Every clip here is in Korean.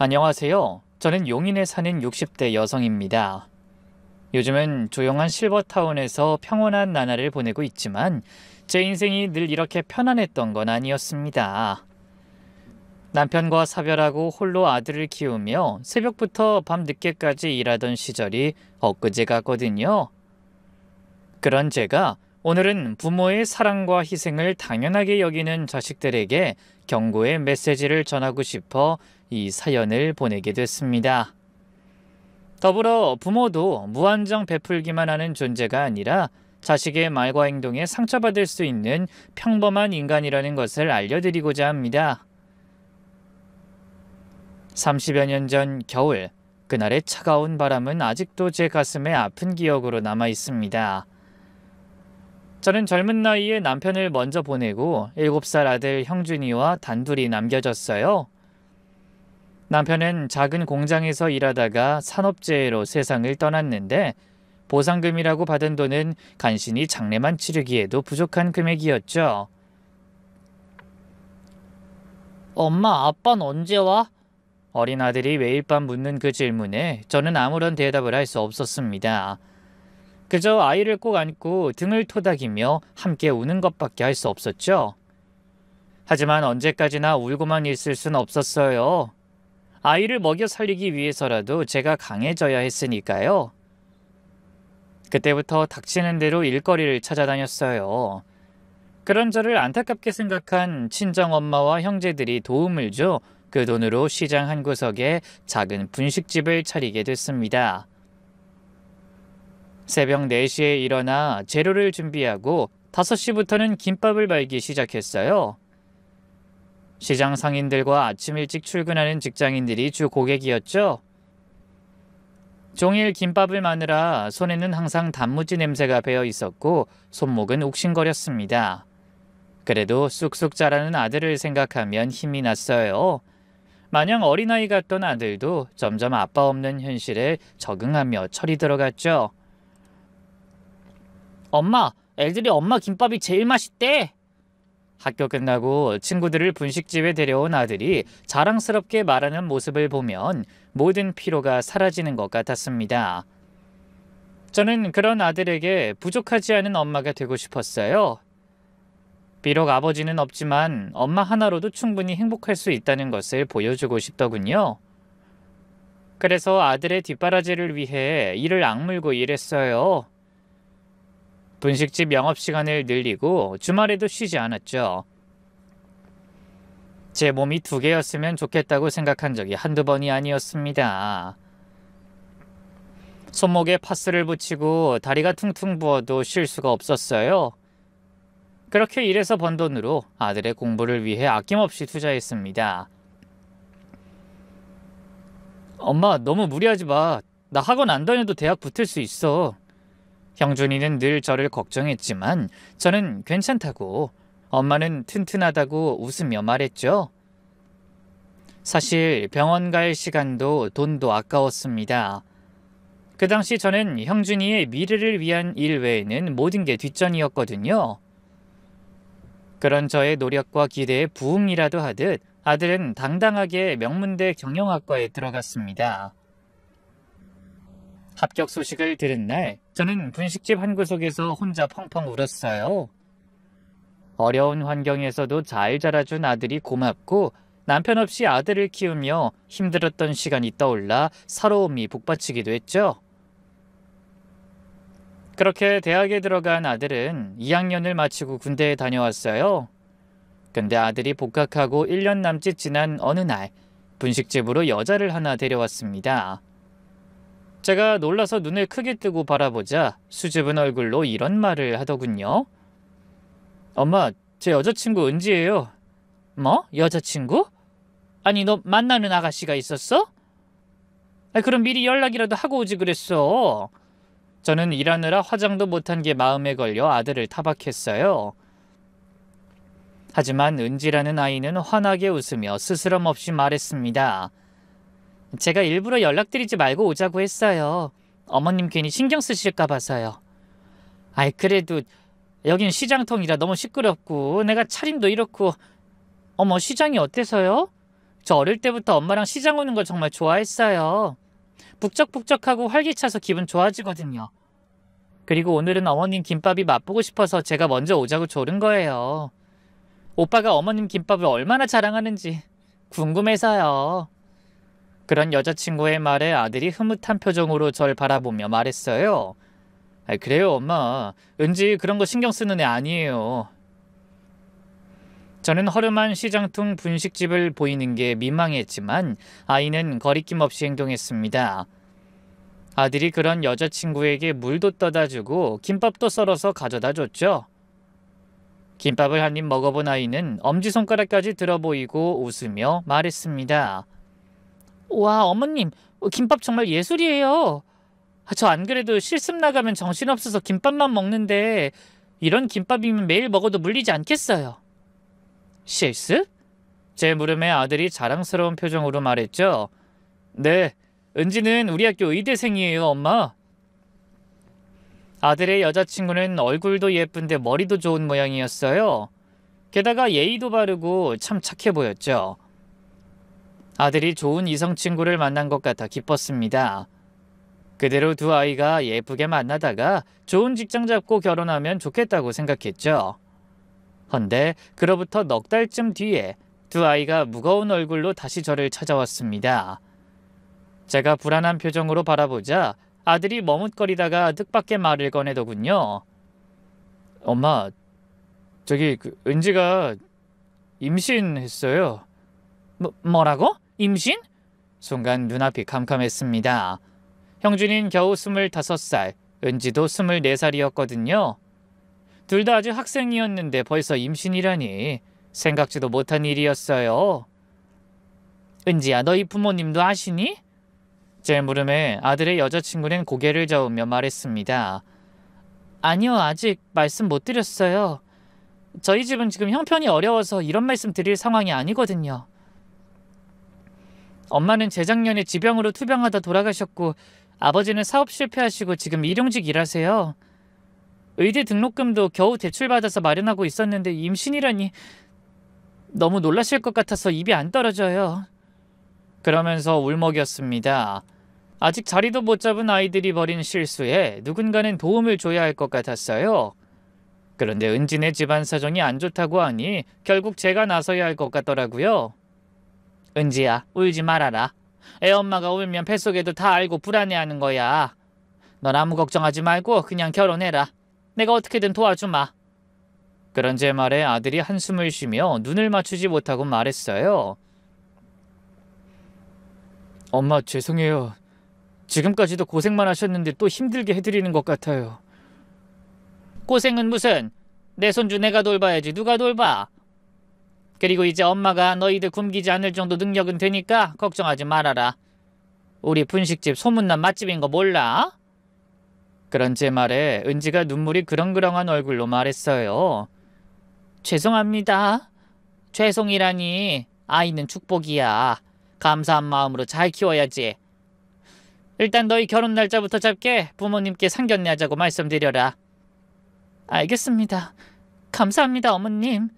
안녕하세요. 저는 용인에 사는 60대 여성입니다. 요즘은 조용한 실버타운에서 평온한 나날을 보내고 있지만 제 인생이 늘 이렇게 편안했던 건 아니었습니다. 남편과 사별하고 홀로 아들을 키우며 새벽부터 밤 늦게까지 일하던 시절이 엊그제 같거든요. 그런 제가 오늘은 부모의 사랑과 희생을 당연하게 여기는 자식들에게 경고의 메시지를 전하고 싶어 이 사연을 보내게 됐습니다. 더불어 부모도 무한정 베풀기만 하는 존재가 아니라 자식의 말과 행동에 상처받을 수 있는 평범한 인간이라는 것을 알려드리고자 합니다. 30여 년 전 겨울, 그날의 차가운 바람은 아직도 제 가슴에 아픈 기억으로 남아 있습니다. 저는 젊은 나이에 남편을 먼저 보내고 7살 아들 형준이와 단둘이 남겨졌어요. 남편은 작은 공장에서 일하다가 산업재해로 세상을 떠났는데 보상금이라고 받은 돈은 간신히 장례만 치르기에도 부족한 금액이었죠. 엄마, 아빠는 언제 와? 어린 아들이 매일 밤 묻는 그 질문에 저는 아무런 대답을 할 수 없었습니다. 그저 아이를 꼭 안고 등을 토닥이며 함께 우는 것밖에 할 수 없었죠. 하지만 언제까지나 울고만 있을 순 없었어요. 아이를 먹여 살리기 위해서라도 제가 강해져야 했으니까요. 그때부터 닥치는 대로 일거리를 찾아다녔어요. 그런 저를 안타깝게 생각한 친정엄마와 형제들이 도움을 줘 그 돈으로 시장 한 구석에 작은 분식집을 차리게 됐습니다. 새벽 4시에 일어나 재료를 준비하고 5시부터는 김밥을 말기 시작했어요. 시장 상인들과 아침 일찍 출근하는 직장인들이 주 고객이었죠. 종일 김밥을 마느라 손에는 항상 단무지 냄새가 배어 있었고 손목은 욱신거렸습니다. 그래도 쑥쑥 자라는 아들을 생각하면 힘이 났어요. 마냥 어린아이 같던 아들도 점점 아빠 없는 현실에 적응하며 철이 들어갔죠. 엄마, 애들이 엄마 김밥이 제일 맛있대. 학교 끝나고 친구들을 분식집에 데려온 아들이 자랑스럽게 말하는 모습을 보면 모든 피로가 사라지는 것 같았습니다. 저는 그런 아들에게 부족하지 않은 엄마가 되고 싶었어요. 비록 아버지는 없지만 엄마 하나로도 충분히 행복할 수 있다는 것을 보여주고 싶더군요. 그래서 아들의 뒷바라지를 위해 이를 악물고 일했어요. 분식집 영업시간을 늘리고 주말에도 쉬지 않았죠. 제 몸이 2개였으면 좋겠다고 생각한 적이 한두 번이 아니었습니다. 손목에 파스를 붙이고 다리가 퉁퉁 부어도 쉴 수가 없었어요. 그렇게 일해서 번 돈으로 아들의 공부를 위해 아낌없이 투자했습니다. 엄마, 너무 무리하지 마. 나 학원 안 다녀도 대학 붙을 수 있어. 형준이는 늘 저를 걱정했지만 저는 괜찮다고, 엄마는 튼튼하다고 웃으며 말했죠. 사실 병원 갈 시간도 돈도 아까웠습니다. 그 당시 저는 형준이의 미래를 위한 일 외에는 모든 게 뒷전이었거든요. 그런 저의 노력과 기대에 부응이라도 하듯 아들은 당당하게 명문대 경영학과에 들어갔습니다. 합격 소식을 들은 날, 저는 분식집 한 구석에서 혼자 펑펑 울었어요. 어려운 환경에서도 잘 자라준 아들이 고맙고 남편 없이 아들을 키우며 힘들었던 시간이 떠올라 서러움이 북받치기도 했죠. 그렇게 대학에 들어간 아들은 2학년을 마치고 군대에 다녀왔어요. 근데 아들이 복학하고 1년 남짓 지난 어느 날 분식집으로 여자를 하나 데려왔습니다. 제가 놀라서 눈을 크게 뜨고 바라보자 수줍은 얼굴로 이런 말을 하더군요. 엄마, 제 여자친구 은지예요. 뭐? 여자친구? 아니, 너 만나는 아가씨가 있었어? 그럼 미리 연락이라도 하고 오지 그랬어. 저는 일하느라 화장도 못한 게 마음에 걸려 아들을 타박했어요. 하지만 은지라는 아이는 환하게 웃으며 스스럼 없이 말했습니다. 제가 일부러 연락드리지 말고 오자고 했어요. 어머님 괜히 신경 쓰실까 봐서요. 그래도 여긴 시장통이라 너무 시끄럽고 내가 차림도 이렇고. 어머, 시장이 어때서요? 저 어릴 때부터 엄마랑 시장 오는 걸 정말 좋아했어요. 북적북적하고 활기차서 기분 좋아지거든요. 그리고 오늘은 어머님 김밥이 맛보고 싶어서 제가 먼저 오자고 조른 거예요. 오빠가 어머님 김밥을 얼마나 자랑하는지 궁금해서요. 그런 여자친구의 말에 아들이 흐뭇한 표정으로 절 바라보며 말했어요. 그래요, 엄마. 은지 그런 거 신경 쓰는 애 아니에요. 저는 허름한 시장통 분식집을 보이는 게 민망했지만 아이는 거리낌 없이 행동했습니다. 아들이 그런 여자친구에게 물도 떠다 주고 김밥도 썰어서 가져다 줬죠. 김밥을 한 입 먹어본 아이는 엄지손가락까지 들어 보이고 웃으며 말했습니다. 와, 어머님, 김밥 정말 예술이에요. 저 안 그래도 실습 나가면 정신없어서 김밥만 먹는데 이런 김밥이면 매일 먹어도 물리지 않겠어요. 실습? 제 물음에 아들이 자랑스러운 표정으로 말했죠. 네, 은지는 우리 학교 의대생이에요, 엄마. 아들의 여자친구는 얼굴도 예쁜데 머리도 좋은 모양이었어요. 게다가 예의도 바르고 참 착해 보였죠. 아들이 좋은 이성 친구를 만난 것 같아 기뻤습니다. 그대로 두 아이가 예쁘게 만나다가 좋은 직장 잡고 결혼하면 좋겠다고 생각했죠. 헌데 그로부터 넉 달쯤 뒤에 두 아이가 무거운 얼굴로 다시 저를 찾아왔습니다. 제가 불안한 표정으로 바라보자 아들이 머뭇거리다가 뜻밖의 말을 꺼내더군요. 엄마, 저기 은지가 임신했어요. 뭐라고? 임신? 순간 눈앞이 캄캄했습니다. 형준인 겨우 25살, 은지도 24살이었거든요. 둘 다 아직 학생이었는데 벌써 임신이라니 생각지도 못한 일이었어요. 은지야, 너희 부모님도 아시니? 제 물음에 아들의 여자친구는 고개를 저으며 말했습니다. 아니요, 아직 말씀 못 드렸어요. 저희 집은 지금 형편이 어려워서 이런 말씀 드릴 상황이 아니거든요. 엄마는 재작년에 지병으로 투병하다 돌아가셨고 아버지는 사업 실패하시고 지금 일용직 일하세요. 의대 등록금도 겨우 대출받아서 마련하고 있었는데 임신이라니 너무 놀라실 것 같아서 입이 안 떨어져요. 그러면서 울먹였습니다. 아직 자리도 못 잡은 아이들이 벌인 실수에 누군가는 도움을 줘야 할 것 같았어요. 그런데 은진의 집안 사정이 안 좋다고 하니 결국 제가 나서야 할 것 같더라고요. 은지야, 울지 말아라. 애엄마가 울면 뱃속에도 다 알고 불안해하는 거야. 넌 아무 걱정하지 말고 그냥 결혼해라. 내가 어떻게든 도와주마. 그런 제 말에 아들이 한숨을 쉬며 눈을 맞추지 못하고 말했어요. 엄마, 죄송해요. 지금까지도 고생만 하셨는데 또 힘들게 해드리는 것 같아요. 고생은 무슨? 내 손주 내가 돌봐야지 누가 돌봐? 그리고 이제 엄마가 너희들 굶기지 않을 정도 능력은 되니까 걱정하지 말아라. 우리 분식집 소문난 맛집인 거 몰라? 그런 제 말에 은지가 눈물이 그렁그렁한 얼굴로 말했어요. 죄송합니다. 죄송이라니. 아이는 축복이야. 감사한 마음으로 잘 키워야지. 일단 너희 결혼 날짜부터 잡게 부모님께 상견례 하자고 말씀드려라. 알겠습니다. 감사합니다, 어머님.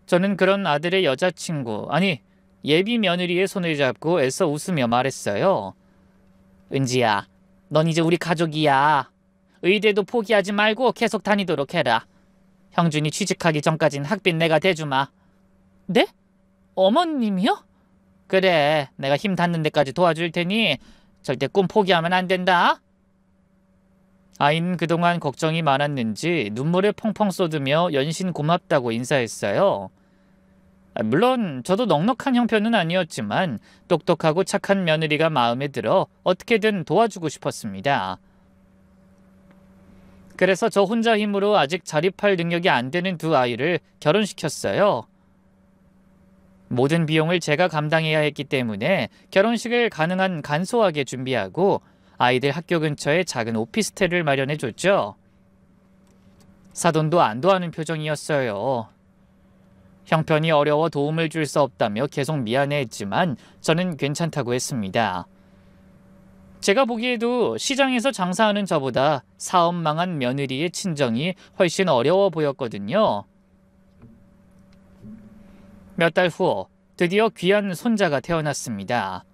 저는 그런 아들의 여자친구, 아니 예비 며느리의 손을 잡고 애써 웃으며 말했어요. 은지야, 넌 이제 우리 가족이야. 의대도 포기하지 말고 계속 다니도록 해라. 형준이 취직하기 전까진 학비 내가 대주마. 네? 어머님이요? 그래, 내가 힘 닿는 데까지 도와줄 테니 절대 꿈 포기하면 안 된다. 아이는 그동안 걱정이 많았는지 눈물을 펑펑 쏟으며 연신 고맙다고 인사했어요. 물론 저도 넉넉한 형편은 아니었지만 똑똑하고 착한 며느리가 마음에 들어 어떻게든 도와주고 싶었습니다. 그래서 저 혼자 힘으로 아직 자립할 능력이 안 되는 두 아이를 결혼시켰어요. 모든 비용을 제가 감당해야 했기 때문에 결혼식을 가능한 간소하게 준비하고 아이들 학교 근처에 작은 오피스텔을 마련해줬죠. 사돈도 안도하는 표정이었어요. 형편이 어려워 도움을 줄 수 없다며 계속 미안해했지만 저는 괜찮다고 했습니다. 제가 보기에도 시장에서 장사하는 저보다 사업 망한 며느리의 친정이 훨씬 어려워 보였거든요. 몇 달 후 드디어 귀한 손자가 태어났습니다.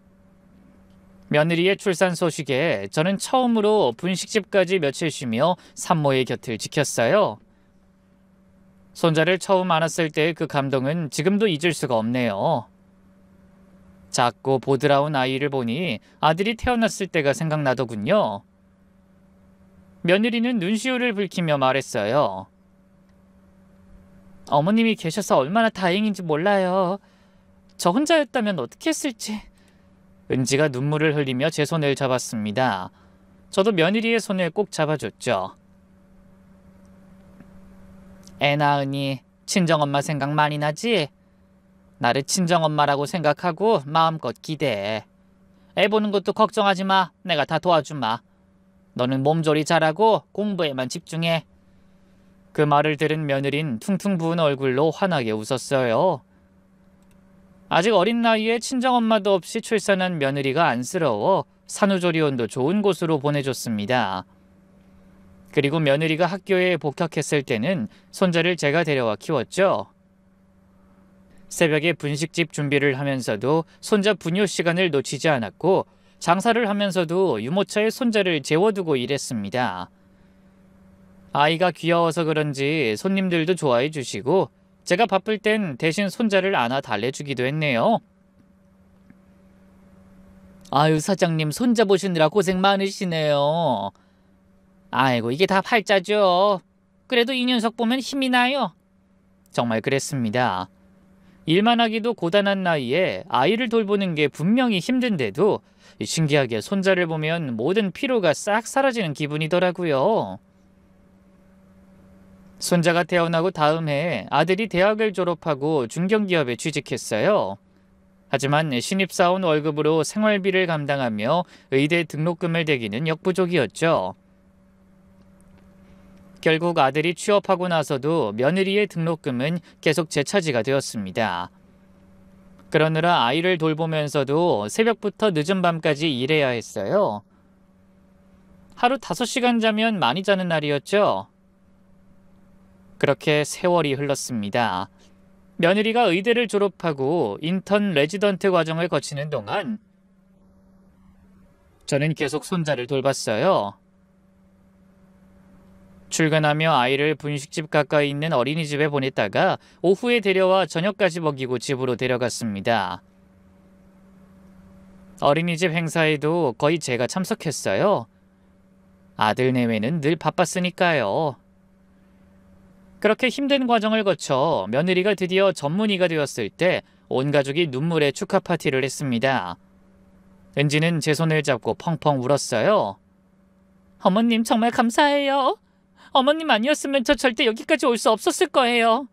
며느리의 출산 소식에 저는 처음으로 분식집까지 며칠 쉬며 산모의 곁을 지켰어요. 손자를 처음 안았을 때의 그 감동은 지금도 잊을 수가 없네요. 작고 보드라운 아이를 보니 아들이 태어났을 때가 생각나더군요. 며느리는 눈시울을 붉히며 말했어요. 어머님이 계셔서 얼마나 다행인지 몰라요. 저 혼자였다면 어떻게 했을지. 은지가 눈물을 흘리며 제 손을 잡았습니다. 저도 며느리의 손을 꼭 잡아줬죠. 애 낳으니 친정엄마 생각 많이 나지? 나를 친정엄마라고 생각하고 마음껏 기대해. 애 보는 것도 걱정하지 마. 내가 다 도와주마. 너는 몸조리 잘하고 공부에만 집중해. 그 말을 들은 며느린 퉁퉁 부은 얼굴로 환하게 웃었어요. 아직 어린 나이에 친정엄마도 없이 출산한 며느리가 안쓰러워 산후조리원도 좋은 곳으로 보내줬습니다. 그리고 며느리가 학교에 복학했을 때는 손자를 제가 데려와 키웠죠. 새벽에 분식집 준비를 하면서도 손자 분유 시간을 놓치지 않았고 장사를 하면서도 유모차에 손자를 재워두고 일했습니다. 아이가 귀여워서 그런지 손님들도 좋아해 주시고 제가 바쁠 땐 대신 손자를 안아 달래주기도 했네요. 아유, 사장님 손자 보시느라 고생 많으시네요. 아이고, 이게 다 팔자죠. 그래도 이 녀석 보면 힘이 나요. 정말 그랬습니다. 일만 하기도 고단한 나이에 아이를 돌보는 게 분명히 힘든데도 신기하게 손자를 보면 모든 피로가 싹 사라지는 기분이더라고요. 손자가 태어나고 다음 해 아들이 대학을 졸업하고 중견기업에 취직했어요. 하지만 신입사원 월급으로 생활비를 감당하며 의대 등록금을 대기는 역부족이었죠. 결국 아들이 취업하고 나서도 며느리의 등록금은 계속 제 차지가 되었습니다. 그러느라 아이를 돌보면서도 새벽부터 늦은 밤까지 일해야 했어요. 하루 5시간 자면 많이 자는 날이었죠. 그렇게 세월이 흘렀습니다. 며느리가 의대를 졸업하고 인턴 레지던트 과정을 거치는 동안 저는 계속 손자를 돌봤어요. 출근하며 아이를 분식집 가까이 있는 어린이집에 보냈다가 오후에 데려와 저녁까지 먹이고 집으로 데려갔습니다. 어린이집 행사에도 거의 제가 참석했어요. 아들 내외는 늘 바빴으니까요. 그렇게 힘든 과정을 거쳐 며느리가 드디어 전문의가 되었을 때 온 가족이 눈물의 축하 파티를 했습니다. 은지는 제 손을 잡고 펑펑 울었어요. 어머님 정말 감사해요. 어머님 아니었으면 저 절대 여기까지 올 수 없었을 거예요.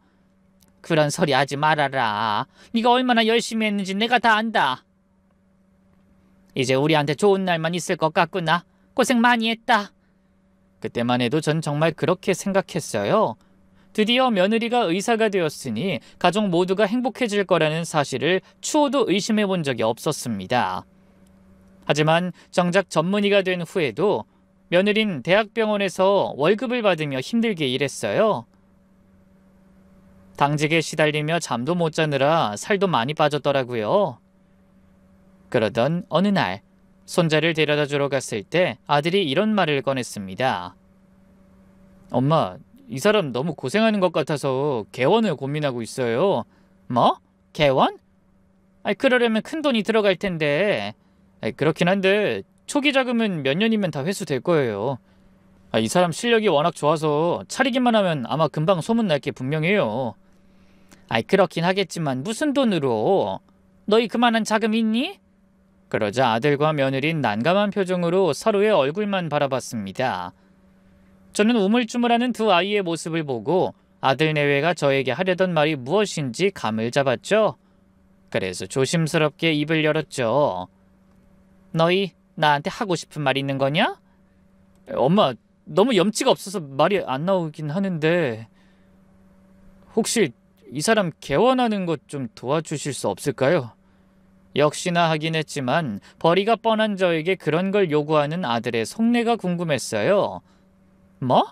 그런 소리 하지 말아라. 네가 얼마나 열심히 했는지 내가 다 안다. 이제 우리한테 좋은 날만 있을 것 같구나. 고생 많이 했다. 그때만 해도 전 정말 그렇게 생각했어요. 드디어 며느리가 의사가 되었으니 가족 모두가 행복해질 거라는 사실을 추호도 의심해 본 적이 없었습니다. 하지만 정작 전문의가 된 후에도 며느린 대학병원에서 월급을 받으며 힘들게 일했어요. 당직에 시달리며 잠도 못 자느라 살도 많이 빠졌더라고요. 그러던 어느 날 손자를 데려다 주러 갔을 때 아들이 이런 말을 꺼냈습니다. 엄마, 이 사람 너무 고생하는 것 같아서 개원을 고민하고 있어요. 뭐? 개원? 그러려면 큰 돈이 들어갈 텐데. 그렇긴 한데 초기 자금은 몇 년이면 다 회수될 거예요. 이 사람 실력이 워낙 좋아서 차리기만 하면 아마 금방 소문날 게 분명해요. 그렇긴 하겠지만 무슨 돈으로? 너희 그만한 자금 있니? 그러자 아들과 며느린 난감한 표정으로 서로의 얼굴만 바라봤습니다. 저는 우물쭈물하는 두 아이의 모습을 보고 아들 내외가 저에게 하려던 말이 무엇인지 감을 잡았죠. 그래서 조심스럽게 입을 열었죠. 너희 나한테 하고 싶은 말 있는 거냐? 엄마, 너무 염치가 없어서 말이 안 나오긴 하는데 혹시 이 사람 개원하는 것 좀 도와주실 수 없을까요? 역시나 하긴 했지만 벌이가 뻔한 저에게 그런 걸 요구하는 아들의 속내가 궁금했어요. 뭐?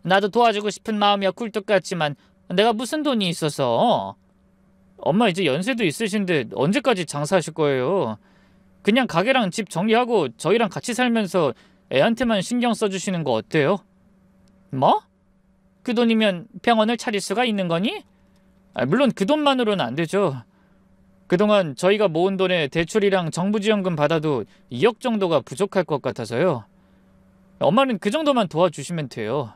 나도 도와주고 싶은 마음이야 꿀떡 같지만 내가 무슨 돈이 있어서? 엄마 이제 연세도 있으신데 언제까지 장사하실 거예요? 그냥 가게랑 집 정리하고 저희랑 같이 살면서 애한테만 신경 써주시는 거 어때요? 뭐? 그 돈이면 병원을 차릴 수가 있는 거니? 물론 그 돈만으로는 안 되죠. 그동안 저희가 모은 돈에 대출이랑 정부 지원금 받아도 2억 정도가 부족할 것 같아서요. 엄마는 그 정도만 도와주시면 돼요.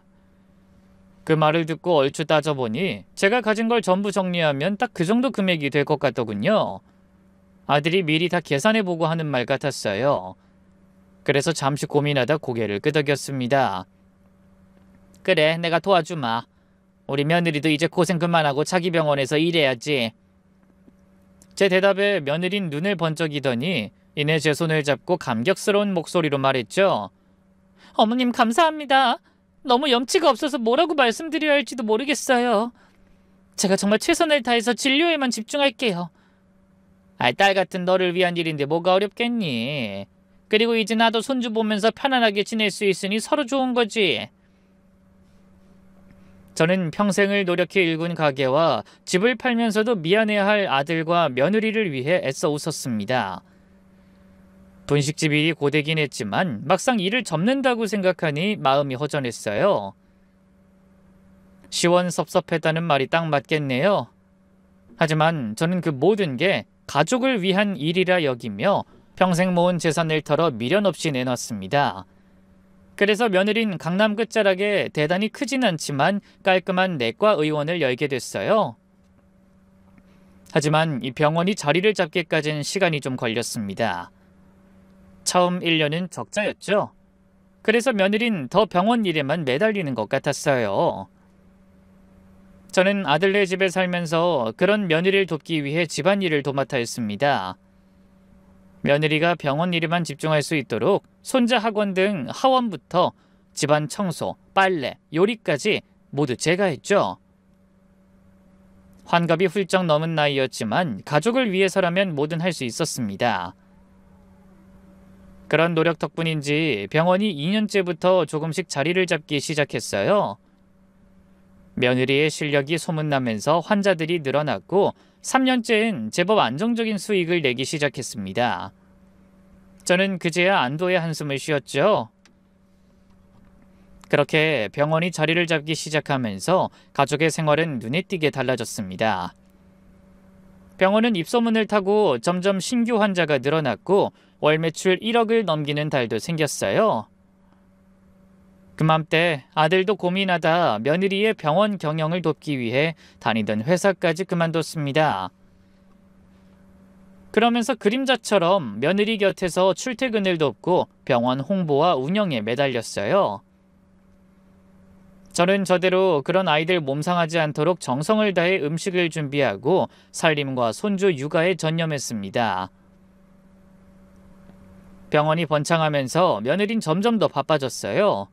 그 말을 듣고 얼추 따져보니 제가 가진 걸 전부 정리하면 딱 그 정도 금액이 될 것 같더군요. 아들이 미리 다 계산해보고 하는 말 같았어요. 그래서 잠시 고민하다 고개를 끄덕였습니다. 그래, 내가 도와주마. 우리 며느리도 이제 고생 그만하고 자기 병원에서 일해야지. 제 대답에 며느린 눈을 번쩍이더니 이내 제 손을 잡고 감격스러운 목소리로 말했죠. 어머님 감사합니다. 너무 염치가 없어서 뭐라고 말씀드려야 할지도 모르겠어요. 제가 정말 최선을 다해서 진료에만 집중할게요. 딸 같은 너를 위한 일인데 뭐가 어렵겠니? 그리고 이제 나도 손주 보면서 편안하게 지낼 수 있으니 서로 좋은 거지. 저는 평생을 노력해 일군 가게와 집을 팔면서도 미안해할 아들과 며느리를 위해 애써 웃었습니다. 분식집 일이 고되긴 했지만 막상 일을 접는다고 생각하니 마음이 허전했어요. 시원섭섭했다는 말이 딱 맞겠네요. 하지만 저는 그 모든 게 가족을 위한 일이라 여기며 평생 모은 재산을 털어 미련 없이 내놨습니다. 그래서 며느린 강남 끝자락에 대단히 크진 않지만 깔끔한 내과 의원을 열게 됐어요. 하지만 이 병원이 자리를 잡기까지는 시간이 좀 걸렸습니다. 처음 1년은 적자였죠. 그래서 며느린 더 병원 일에만 매달리는 것 같았어요. 저는 아들네 집에 살면서 그런 며느리를 돕기 위해 집안일을 도맡아 했습니다. 며느리가 병원 일에만 집중할 수 있도록 손자 학원 등 하원부터 집안 청소, 빨래, 요리까지 모두 제가 했죠. 환갑이 훌쩍 넘은 나이였지만 가족을 위해서라면 뭐든 할 수 있었습니다. 그런 노력 덕분인지 병원이 2년째부터 조금씩 자리를 잡기 시작했어요. 며느리의 실력이 소문나면서 환자들이 늘어났고 3년째엔 제법 안정적인 수익을 내기 시작했습니다. 저는 그제야 안도의 한숨을 쉬었죠. 그렇게 병원이 자리를 잡기 시작하면서 가족의 생활은 눈에 띄게 달라졌습니다. 병원은 입소문을 타고 점점 신규 환자가 늘어났고 월 매출 1억을 넘기는 달도 생겼어요. 그맘때 아들도 고민하다 며느리의 병원 경영을 돕기 위해 다니던 회사까지 그만뒀습니다. 그러면서 그림자처럼 며느리 곁에서 출퇴근을 돕고 병원 홍보와 운영에 매달렸어요. 저는 저대로 그런 아이들 몸 상하지 않도록 정성을 다해 음식을 준비하고 살림과 손주 육아에 전념했습니다. 병원이 번창하면서 며느린 점점 더 바빠졌어요.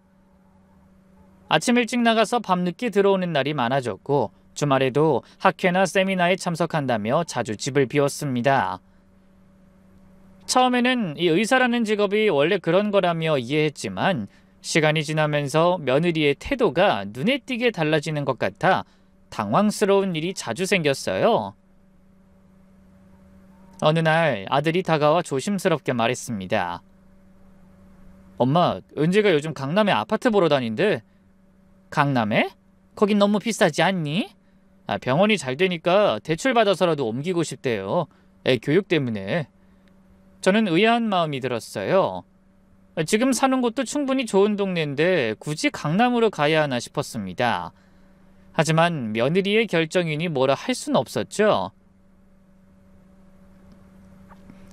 아침 일찍 나가서 밤늦게 들어오는 날이 많아졌고 주말에도 학회나 세미나에 참석한다며 자주 집을 비웠습니다. 처음에는 이 의사라는 직업이 원래 그런 거라며 이해했지만 시간이 지나면서 며느리의 태도가 눈에 띄게 달라지는 것 같아 당황스러운 일이 자주 생겼어요. 어느 날 아들이 다가와 조심스럽게 말했습니다. 엄마, 은재가 요즘 강남에 아파트 보러 다닌대. 강남에? 거긴 너무 비싸지 않니? 병원이 잘 되니까 대출 받아서라도 옮기고 싶대요. 애 교육 때문에. 저는 의아한 마음이 들었어요. 지금 사는 곳도 충분히 좋은 동네인데 굳이 강남으로 가야 하나 싶었습니다. 하지만 며느리의 결정이니 뭐라 할 수는 없었죠.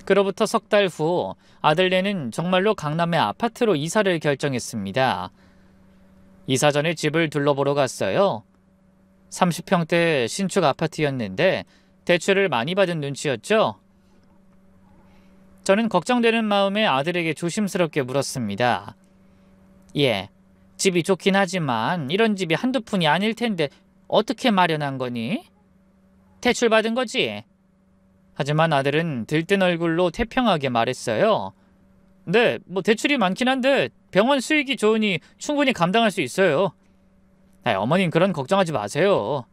그로부터 석 달 후 아들네는 정말로 강남의 아파트로 이사를 결정했습니다. 이사 전에 집을 둘러보러 갔어요. 30평대 신축 아파트였는데 대출을 많이 받은 눈치였죠. 저는 걱정되는 마음에 아들에게 조심스럽게 물었습니다. 예, 집이 좋긴 하지만 이런 집이 한두 푼이 아닐 텐데 어떻게 마련한 거니? 대출 받은 거지? 하지만 아들은 들뜬 얼굴로 태평하게 말했어요. 네, 대출이 많긴 한데 병원 수익이 좋으니 충분히 감당할 수 있어요. 어머님 그런 걱정하지 마세요.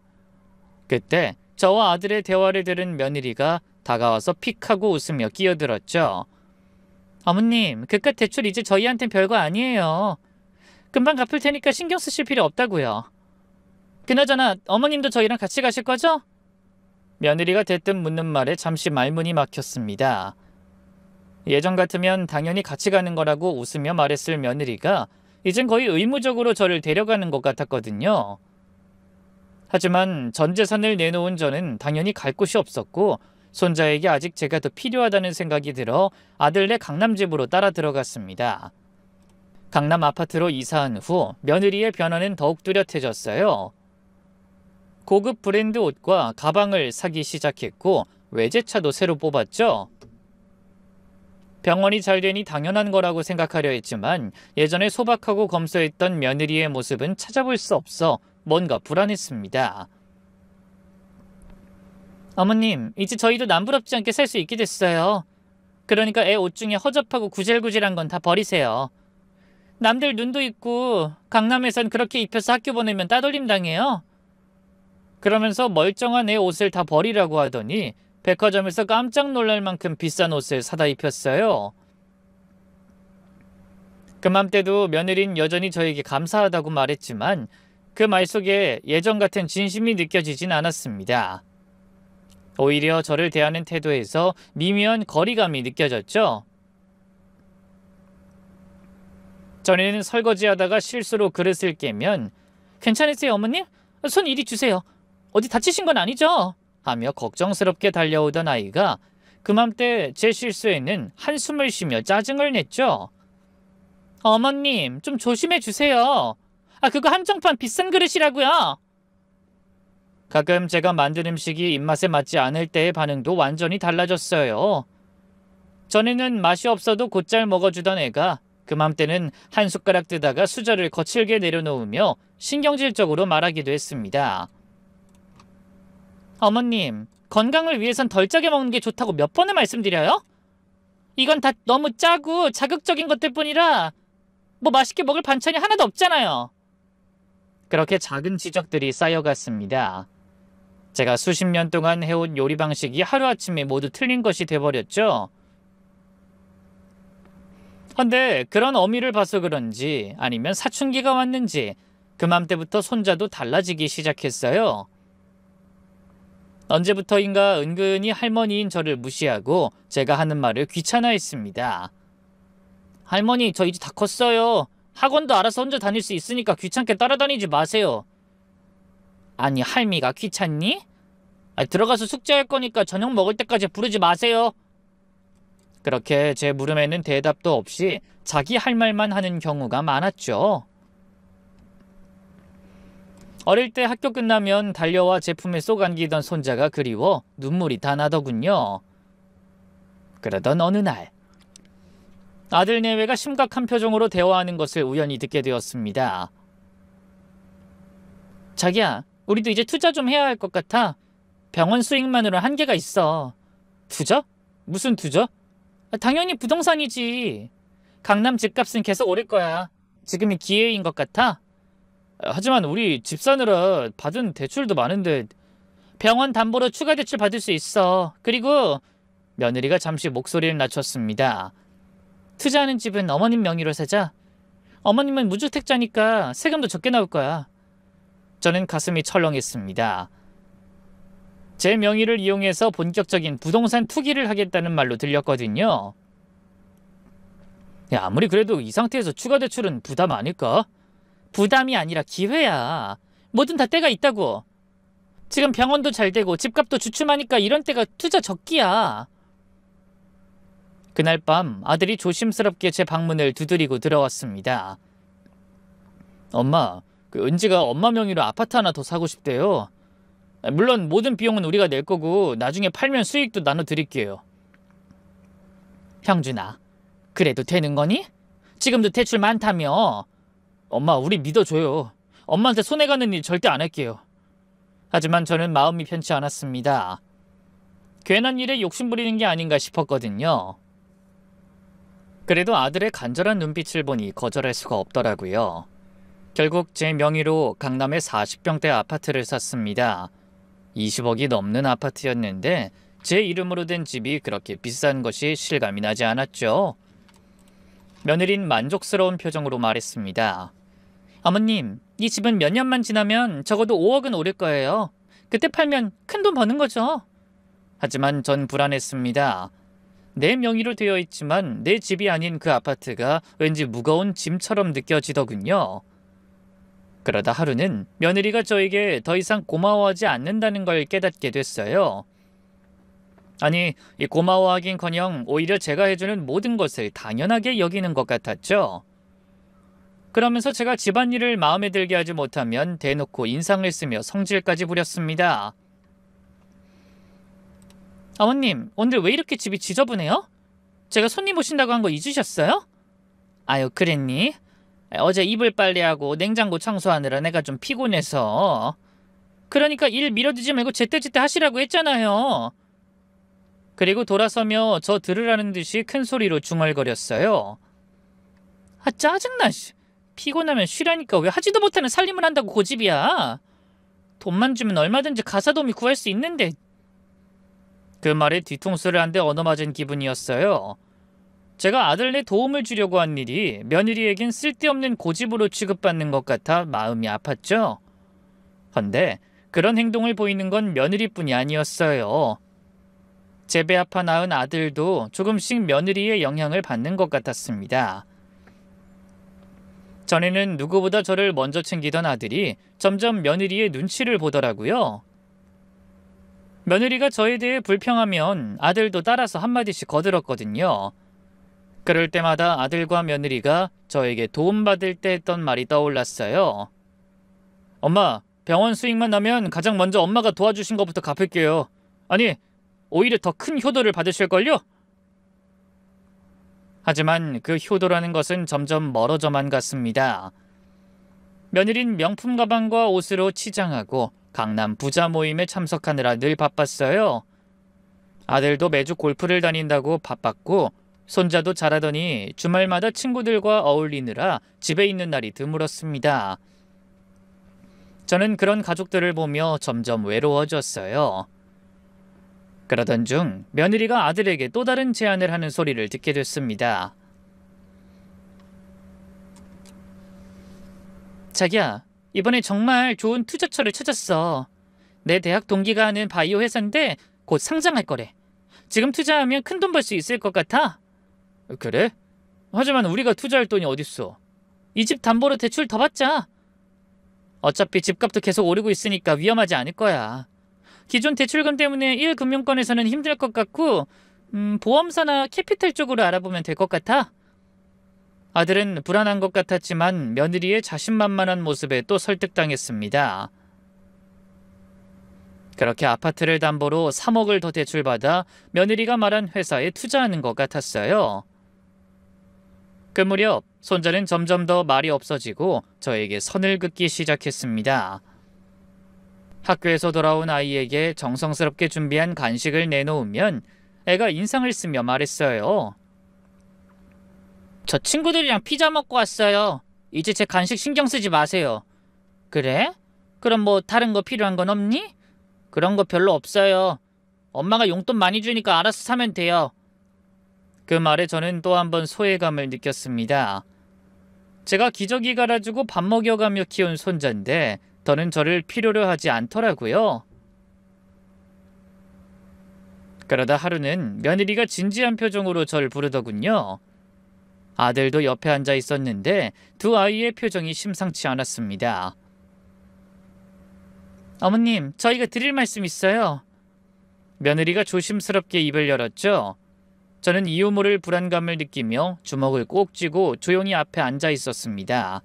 그때 저와 아들의 대화를 들은 며느리가 다가와서 픽 하고 웃으며 끼어들었죠. 어머님, 그깟 대출 이제 저희한텐 별거 아니에요. 금방 갚을 테니까 신경 쓰실 필요 없다고요. 그나저나 어머님도 저희랑 같이 가실 거죠? 며느리가 대뜸 묻는 말에 잠시 말문이 막혔습니다. 예전 같으면 당연히 같이 가는 거라고 웃으며 말했을 며느리가 이젠 거의 의무적으로 저를 데려가는 것 같았거든요. 하지만 전 재산을 내놓은 저는 당연히 갈 곳이 없었고 손자에게 아직 제가 더 필요하다는 생각이 들어 아들네 강남집으로 따라 들어갔습니다. 강남 아파트로 이사한 후 며느리의 변화는 더욱 뚜렷해졌어요. 고급 브랜드 옷과 가방을 사기 시작했고 외제차도 새로 뽑았죠. 병원이 잘 되니 당연한 거라고 생각하려 했지만 예전에 소박하고 검소했던 며느리의 모습은 찾아볼 수 없어 뭔가 불안했습니다. 어머님, 이제 저희도 남부럽지 않게 살 수 있게 됐어요. 그러니까 애 옷 중에 허접하고 구질구질한 건 다 버리세요. 남들 눈도 있고 강남에선 그렇게 입혀서 학교 보내면 따돌림 당해요. 그러면서 멀쩡한 애 옷을 다 버리라고 하더니 백화점에서 깜짝 놀랄 만큼 비싼 옷을 사다 입혔어요. 그맘때도 며느린 여전히 저에게 감사하다고 말했지만 그 말 속에 예전 같은 진심이 느껴지진 않았습니다. 오히려 저를 대하는 태도에서 미묘한 거리감이 느껴졌죠. 전에는 설거지하다가 실수로 그릇을 깨면 괜찮으세요 어머님? 손 이리 주세요. 어디 다치신 건 아니죠? 하며 걱정스럽게 달려오던 아이가 그맘때 제 실수에는 한숨을 쉬며 짜증을 냈죠. 어머님, 좀 조심해 주세요. 그거 한정판 비싼 그릇이라고요. 가끔 제가 만든 음식이 입맛에 맞지 않을 때의 반응도 완전히 달라졌어요. 전에는 맛이 없어도 곧잘 먹어주던 애가 그맘때는 한 숟가락 뜨다가 수저를 거칠게 내려놓으며 신경질적으로 말하기도 했습니다. 어머님, 건강을 위해선 덜 짜게 먹는 게 좋다고 몇 번을 말씀드려요? 이건 다 너무 짜고 자극적인 것들 뿐이라 뭐 맛있게 먹을 반찬이 하나도 없잖아요. 그렇게 작은 지적들이 쌓여갔습니다. 제가 수십 년 동안 해온 요리 방식이 하루아침에 모두 틀린 것이 돼버렸죠. 근데 그런 어미를 봐서 그런지 아니면 사춘기가 왔는지 그맘때부터 손자도 달라지기 시작했어요. 언제부터인가 은근히 할머니인 저를 무시하고 제가 하는 말을 귀찮아했습니다. 할머니, 저 이제 다 컸어요. 학원도 알아서 혼자 다닐 수 있으니까 귀찮게 따라다니지 마세요. 아니, 할미가 귀찮니? 들어가서 숙제할 거니까 저녁 먹을 때까지 부르지 마세요. 그렇게 제 물음에는 대답도 없이 자기 할 말만 하는 경우가 많았죠. 어릴 때 학교 끝나면 달려와 제품에 쏙 안기던 손자가 그리워 눈물이 다 나더군요. 그러던 어느 날 아들 내외가 심각한 표정으로 대화하는 것을 우연히 듣게 되었습니다. 자기야, 우리도 이제 투자 좀 해야 할 것 같아. 병원 수익만으로 한계가 있어. 투자? 무슨 투자? 당연히 부동산이지. 강남 집값은 계속 오를 거야. 지금이 기회인 것 같아. 하지만 우리 집 사느라 받은 대출도 많은데. 병원 담보로 추가 대출 받을 수 있어. 그리고 며느리가 잠시 목소리를 낮췄습니다. 투자하는 집은 어머님 명의로 사자. 어머님은 무주택자니까 세금도 적게 나올 거야. 저는 가슴이 철렁했습니다. 제 명의를 이용해서 본격적인 부동산 투기를 하겠다는 말로 들렸거든요. 야, 아무리 그래도 이 상태에서 추가 대출은 부담 아닐까? 부담이 아니라 기회야. 뭐든 다 때가 있다고. 지금 병원도 잘 되고 집값도 주춤하니까 이런 때가 투자 적기야. 그날 밤 아들이 조심스럽게 제 방문을 두드리고 들어왔습니다. 엄마, 은지가 엄마 명의로 아파트 하나 더 사고 싶대요. 물론 모든 비용은 우리가 낼 거고 나중에 팔면 수익도 나눠드릴게요. 형준아, 그래도 되는 거니? 지금도 대출 많다며. 엄마, 우리 믿어줘요. 엄마한테 손해가는 일 절대 안 할게요. 하지만 저는 마음이 편치 않았습니다. 괜한 일에 욕심부리는 게 아닌가 싶었거든요. 그래도 아들의 간절한 눈빛을 보니 거절할 수가 없더라고요. 결국 제 명의로 강남의 40평대 아파트를 샀습니다. 20억이 넘는 아파트였는데 제 이름으로 된 집이 그렇게 비싼 것이 실감이 나지 않았죠. 며느린 만족스러운 표정으로 말했습니다. 어머님, 이 집은 몇 년만 지나면 적어도 5억은 오를 거예요. 그때 팔면 큰 돈 버는 거죠. 하지만 전 불안했습니다. 내 명의로 되어 있지만 내 집이 아닌 그 아파트가 왠지 무거운 짐처럼 느껴지더군요. 그러다 하루는 며느리가 저에게 더 이상 고마워하지 않는다는 걸 깨닫게 됐어요. 아니, 이 고마워하긴커녕 오히려 제가 해주는 모든 것을 당연하게 여기는 것 같았죠. 그러면서 제가 집안일을 마음에 들게 하지 못하면 대놓고 인상을 쓰며 성질까지 부렸습니다. 어머님, 오늘 왜 이렇게 집이 지저분해요? 제가 손님 오신다고 한 거 잊으셨어요? 아유, 그랬니? 어제 이불 빨래하고 냉장고 청소하느라 내가 좀 피곤해서. 그러니까 일 미뤄두지 말고 제때제때 하시라고 했잖아요. 그리고 돌아서며 저 들으라는 듯이 큰 소리로 중얼거렸어요. 아, 짜증나. 피곤하면 쉬라니까 왜 하지도 못하는 살림을 한다고 고집이야. 돈만 주면 얼마든지 가사도우미 구할 수 있는데. 그 말에 뒤통수를 한 대 얻어맞은 기분이었어요. 제가 아들네 도움을 주려고 한 일이 며느리에겐 쓸데없는 고집으로 취급받는 것 같아 마음이 아팠죠. 헌데 그런 행동을 보이는 건 며느리뿐이 아니었어요. 제 배 아파 낳은 아들도 조금씩 며느리의 영향을 받는 것 같았습니다. 전에는 누구보다 저를 먼저 챙기던 아들이 점점 며느리의 눈치를 보더라고요. 며느리가 저에 대해 불평하면 아들도 따라서 한마디씩 거들었거든요. 그럴 때마다 아들과 며느리가 저에게 도움받을 때 했던 말이 떠올랐어요. 엄마, 병원 수익만 나면 가장 먼저 엄마가 도와주신 것부터 갚을게요. 아니, 오히려 더 큰 효도를 받으실걸요? 하지만 그 효도라는 것은 점점 멀어져만 갔습니다. 며느린 명품 가방과 옷으로 치장하고 강남 부자 모임에 참석하느라 늘 바빴어요. 아들도 매주 골프를 다닌다고 바빴고 손자도 자라더니 주말마다 친구들과 어울리느라 집에 있는 날이 드물었습니다. 저는 그런 가족들을 보며 점점 외로워졌어요. 그러던 중 며느리가 아들에게 또 다른 제안을 하는 소리를 듣게 됐습니다. 자기야, 이번에 정말 좋은 투자처를 찾았어. 내 대학 동기가 하는 바이오 회사인데 곧 상장할 거래. 지금 투자하면 큰 돈 벌 수 있을 것 같아. 그래? 하지만 우리가 투자할 돈이 어딨어. 이 집 담보로 대출 더 받자. 어차피 집값도 계속 오르고 있으니까 위험하지 않을 거야. 기존 대출금 때문에 1금융권에서는 힘들 것 같고 보험사나 캐피탈 쪽으로 알아보면 될 것 같아. 아들은 불안한 것 같았지만 며느리의 자신만만한 모습에 또 설득당했습니다. 그렇게 아파트를 담보로 3억을 더 대출받아 며느리가 말한 회사에 투자하는 것 같았어요. 그 무렵 손자는 점점 더 말이 없어지고 저에게 선을 긋기 시작했습니다. 학교에서 돌아온 아이에게 정성스럽게 준비한 간식을 내놓으면 애가 인상을 쓰며 말했어요. 저 친구들이랑 피자 먹고 왔어요. 이제 제 간식 신경 쓰지 마세요. 그래? 그럼 뭐 다른 거 필요한 건 없니? 그런 거 별로 없어요. 엄마가 용돈 많이 주니까 알아서 사면 돼요. 그 말에 저는 또 한 번 소외감을 느꼈습니다. 제가 기저귀 갈아주고 밥 먹여가며 키운 손자인데 더는 저를 필요로 하지 않더라고요. 그러다 하루는 며느리가 진지한 표정으로 저를 부르더군요. 아들도 옆에 앉아 있었는데 두 아이의 표정이 심상치 않았습니다. 어머님, 저희가 드릴 말씀 있어요. 며느리가 조심스럽게 입을 열었죠. 저는 이유 모를 불안감을 느끼며 주먹을 꼭 쥐고 조용히 앞에 앉아 있었습니다.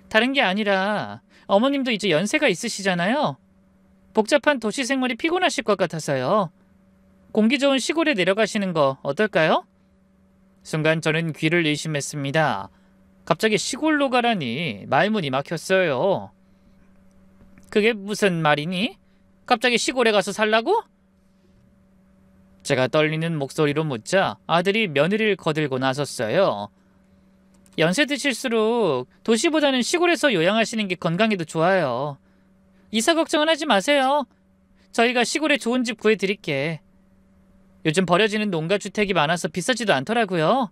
다른 게 아니라 어머님도 이제 연세가 있으시잖아요. 복잡한 도시 생활이 피곤하실 것 같아서요. 공기 좋은 시골에 내려가시는 거 어떨까요? 순간 저는 귀를 의심했습니다. 갑자기 시골로 가라니 말문이 막혔어요. 그게 무슨 말이니? 갑자기 시골에 가서 살라고? 제가 떨리는 목소리로 묻자 아들이 며느리를 거들고 나섰어요. 연세 드실수록 도시보다는 시골에서 요양하시는 게 건강에도 좋아요. 이사 걱정은 하지 마세요. 저희가 시골에 좋은 집 구해드릴게. 요즘 버려지는 농가주택이 많아서 비싸지도 않더라고요.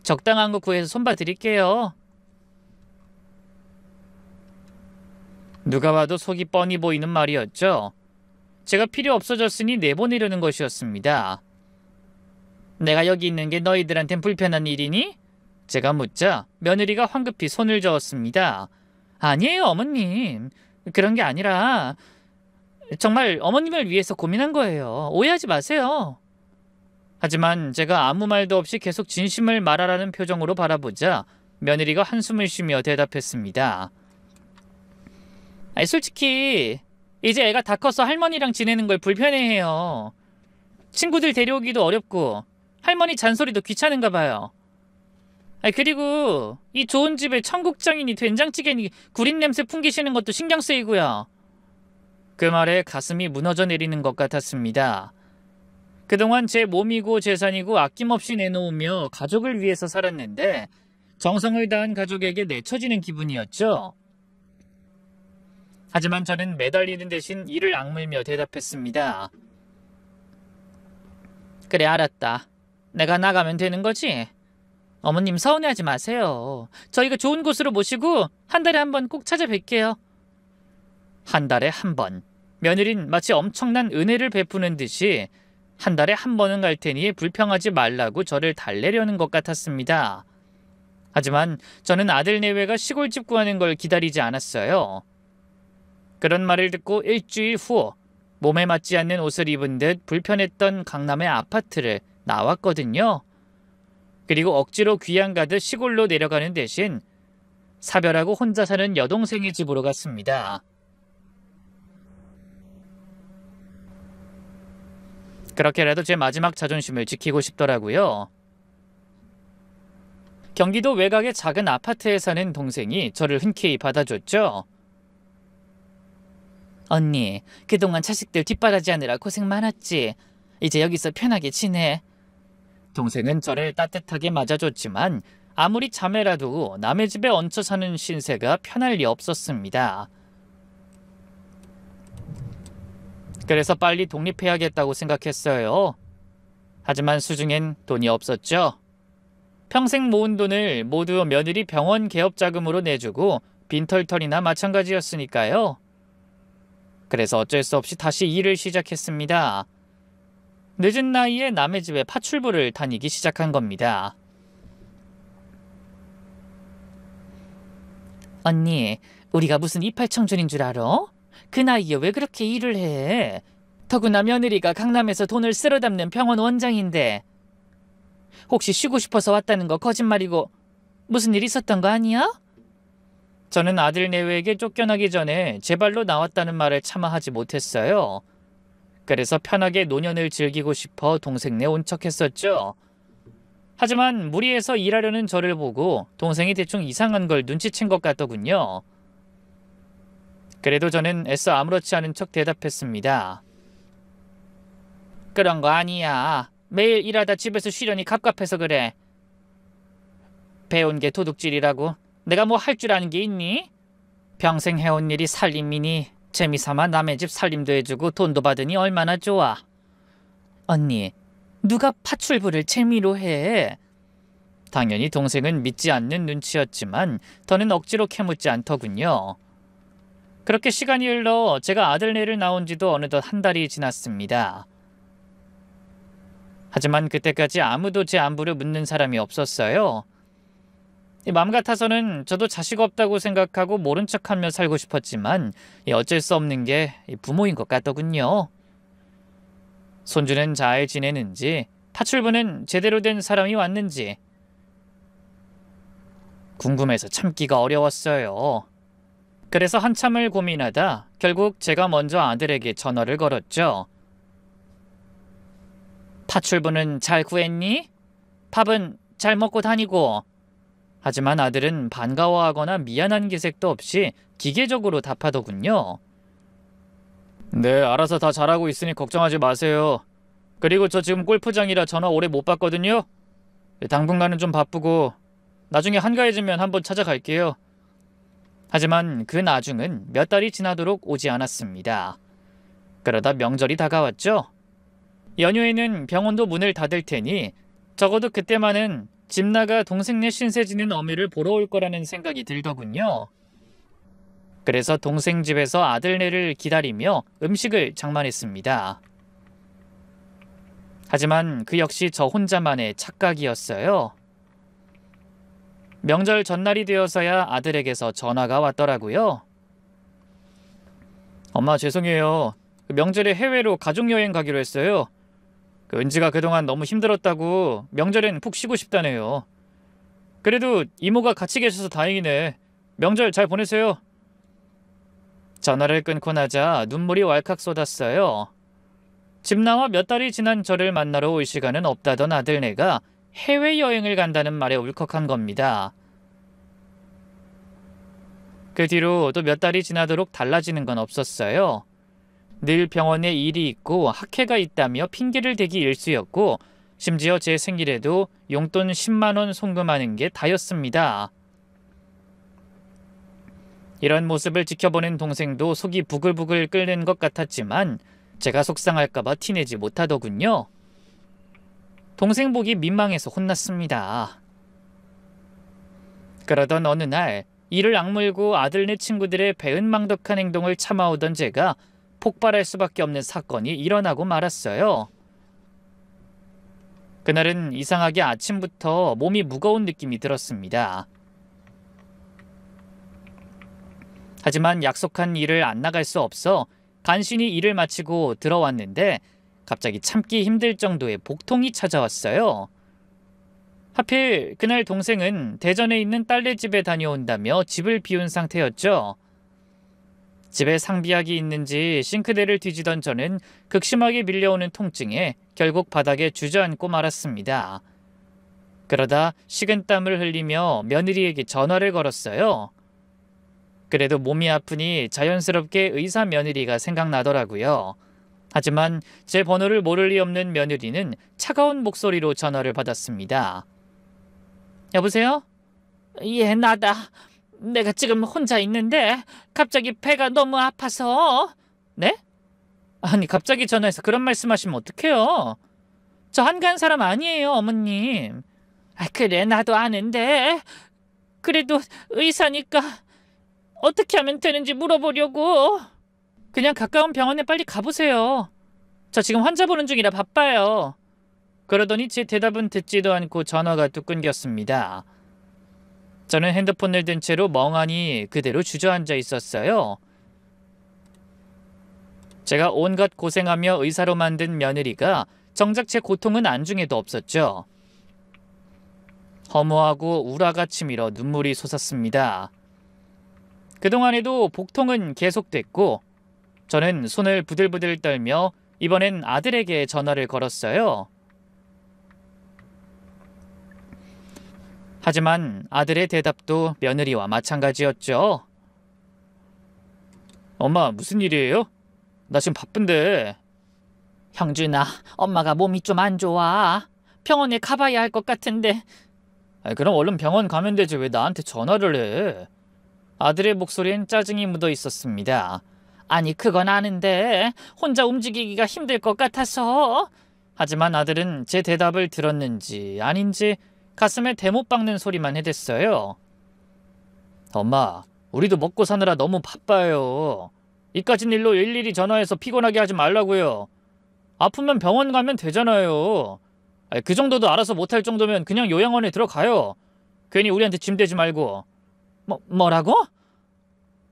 적당한 거 구해서 손봐드릴게요. 누가 봐도 속이 뻔히 보이는 말이었죠. 제가 필요 없어졌으니 내보내려는 것이었습니다. 내가 여기 있는 게 너희들한텐 불편한 일이니? 제가 묻자 며느리가 황급히 손을 저었습니다. 아니에요, 어머님. 그런 게 아니라 정말 어머님을 위해서 고민한 거예요. 오해하지 마세요. 하지만 제가 아무 말도 없이 계속 진심을 말하라는 표정으로 바라보자 며느리가 한숨을 쉬며 대답했습니다. 아니, 솔직히 이제 애가 다 커서 할머니랑 지내는 걸 불편해해요. 친구들 데려오기도 어렵고 할머니 잔소리도 귀찮은가 봐요. 그리고 이 좋은 집에 청국장이니 된장찌개니 구린 냄새 풍기시는 것도 신경 쓰이고요. 그 말에 가슴이 무너져 내리는 것 같았습니다. 그동안 제 몸이고 재산이고 아낌없이 내놓으며 가족을 위해서 살았는데 정성을 다한 가족에게 내쳐지는 기분이었죠. 하지만 저는 매달리는 대신 이를 악물며 대답했습니다. 그래, 알았다. 내가 나가면 되는 거지? 어머님 서운해하지 마세요. 저희가 좋은 곳으로 모시고 한 달에 한 번 꼭 찾아뵐게요. 한 달에 한 번. 며느린 마치 엄청난 은혜를 베푸는 듯이 한 달에 한 번은 갈 테니 불평하지 말라고 저를 달래려는 것 같았습니다. 하지만 저는 아들 내외가 시골집 구하는 걸 기다리지 않았어요. 그런 말을 듣고 일주일 후 몸에 맞지 않는 옷을 입은 듯 불편했던 강남의 아파트를 나왔거든요. 그리고 억지로 귀양 가듯 시골로 내려가는 대신 사별하고 혼자 사는 여동생의 집으로 갔습니다. 그렇게라도 제 마지막 자존심을 지키고 싶더라고요. 경기도 외곽의 작은 아파트에 사는 동생이 저를 흔쾌히 받아줬죠. 언니, 그동안 자식들 뒷바라지하느라 고생 많았지. 이제 여기서 편하게 지내. 동생은 저를 따뜻하게 맞아줬지만 아무리 자매라도 남의 집에 얹혀 사는 신세가 편할 리 없었습니다. 그래서 빨리 독립해야겠다고 생각했어요. 하지만 수중엔 돈이 없었죠. 평생 모은 돈을 모두 며느리 병원 개업 자금으로 내주고 빈털털이나 마찬가지였으니까요. 그래서 어쩔 수 없이 다시 일을 시작했습니다. 늦은 나이에 남의 집에 파출부를 다니기 시작한 겁니다. 언니, 우리가 무슨 이팔청춘인 줄 알아? 그 나이에 왜 그렇게 일을 해? 더구나 며느리가 강남에서 돈을 쓸어 담는 병원 원장인데. 혹시 쉬고 싶어서 왔다는 거 거짓말이고 무슨 일 있었던 거 아니야? 저는 아들 내외에게 쫓겨나기 전에 제 발로 나왔다는 말을 차마 하지 못했어요. 그래서 편하게 노년을 즐기고 싶어 동생네 온 척했었죠. 하지만 무리해서 일하려는 저를 보고 동생이 대충 이상한 걸 눈치챈 것 같더군요. 그래도 저는 애써 아무렇지 않은 척 대답했습니다. 그런 거 아니야. 매일 일하다 집에서 쉬려니 갑갑해서 그래. 배운 게 도둑질이라고 내가 뭐 할 줄 아는 게 있니? 평생 해온 일이 살림이니 재미삼아 남의 집 살림도 해주고 돈도 받으니 얼마나 좋아. 언니, 누가 파출부를 재미로 해? 당연히 동생은 믿지 않는 눈치였지만 더는 억지로 캐묻지 않더군요. 그렇게 시간이 흘러 제가 아들네를 낳은 지도 어느덧 한 달이 지났습니다. 하지만 그때까지 아무도 제 안부를 묻는 사람이 없었어요. 맘 같아서는 저도 자식 없다고 생각하고 모른 척하며 살고 싶었지만 어쩔 수 없는 게 부모인 것 같더군요. 손주는 잘 지내는지, 파출부는 제대로 된 사람이 왔는지 궁금해서 참기가 어려웠어요. 그래서 한참을 고민하다 결국 제가 먼저 아들에게 전화를 걸었죠. 파출부는 잘 구했니? 밥은 잘 먹고 다니고. 하지만 아들은 반가워하거나 미안한 기색도 없이 기계적으로 답하더군요. 네, 알아서 다 잘하고 있으니 걱정하지 마세요. 그리고 저 지금 골프장이라 전화 오래 못 받거든요. 당분간은 좀 바쁘고 나중에 한가해지면 한번 찾아갈게요. 하지만 그 나중은 몇 달이 지나도록 오지 않았습니다. 그러다 명절이 다가왔죠. 연휴에는 병원도 문을 닫을 테니 적어도 그때만은 집 나가 동생네 신세 지는 어미를 보러 올 거라는 생각이 들더군요. 그래서 동생 집에서 아들네를 기다리며 음식을 장만했습니다. 하지만 그 역시 저 혼자만의 착각이었어요. 명절 전날이 되어서야 아들에게서 전화가 왔더라고요. 엄마 죄송해요. 명절에 해외로 가족여행 가기로 했어요. 은지가 그동안 너무 힘들었다고 명절엔 푹 쉬고 싶다네요. 그래도 이모가 같이 계셔서 다행이네. 명절 잘 보내세요. 전화를 끊고 나자 눈물이 왈칵 쏟았어요. 집 나와 몇 달이 지난 저를 만나러 올 시간은 없다던 아들네가 해외여행을 간다는 말에 울컥한 겁니다. 그 뒤로 또 몇 달이 지나도록 달라지는 건 없었어요. 늘 병원에 일이 있고 학회가 있다며 핑계를 대기 일쑤였고 심지어 제 생일에도 용돈 10만 원 송금하는 게 다였습니다. 이런 모습을 지켜보는 동생도 속이 부글부글 끓는 것 같았지만 제가 속상할까봐 티내지 못하더군요. 동생 보기 민망해서 혼났습니다. 그러던 어느 날 이를 악물고 아들네 친구들의 배은망덕한 행동을 참아오던 제가 폭발할 수밖에 없는 사건이 일어나고 말았어요. 그날은 이상하게 아침부터 몸이 무거운 느낌이 들었습니다. 하지만 약속한 일을 안 나갈 수 없어 간신히 일을 마치고 들어왔는데 갑자기 참기 힘들 정도의 복통이 찾아왔어요. 하필 그날 동생은 대전에 있는 딸네 집에 다녀온다며 집을 비운 상태였죠. 집에 상비약이 있는지 싱크대를 뒤지던 저는 극심하게 밀려오는 통증에 결국 바닥에 주저앉고 말았습니다. 그러다 식은땀을 흘리며 며느리에게 전화를 걸었어요. 그래도 몸이 아프니 자연스럽게 의사 며느리가 생각나더라고요. 하지만 제 번호를 모를 리 없는 며느리는 차가운 목소리로 전화를 받았습니다. 여보세요? 예, 나다. 내가 지금 혼자 있는데 갑자기 배가 너무 아파서. 네? 아니 갑자기 전화해서 그런 말씀하시면 어떡해요? 저 한가한 사람 아니에요, 어머님. 그래, 나도 아는데 그래도 의사니까 어떻게 하면 되는지 물어보려고. 그냥 가까운 병원에 빨리 가보세요. 저 지금 환자 보는 중이라 바빠요. 그러더니 제 대답은 듣지도 않고 전화가 뚝 끊겼습니다. 저는 핸드폰을 든 채로 멍하니 그대로 주저앉아 있었어요. 제가 온갖 고생하며 의사로 만든 며느리가 정작 제 고통은 안중에도 없었죠. 허무하고 우라가 치밀어 눈물이 솟았습니다. 그동안에도 복통은 계속됐고 저는 손을 부들부들 떨며 이번엔 아들에게 전화를 걸었어요. 하지만 아들의 대답도 며느리와 마찬가지였죠. 엄마, 무슨 일이에요? 나 지금 바쁜데. 형준아, 엄마가 몸이 좀 안 좋아. 병원에 가봐야 할 것 같은데. 그럼 얼른 병원 가면 되지 왜 나한테 전화를 해? 아들의 목소리엔 짜증이 묻어 있었습니다. 아니 그건 아는데 혼자 움직이기가 힘들 것 같아서. 하지만 아들은 제 대답을 들었는지 아닌지 가슴에 대못 박는 소리만 해댔어요. 엄마, 우리도 먹고 사느라 너무 바빠요. 이까진 일로 일일이 전화해서 피곤하게 하지 말라고요. 아프면 병원 가면 되잖아요. 그 정도도 알아서 못할 정도면 그냥 요양원에 들어가요. 괜히 우리한테 짐 대지 말고. 뭐라고?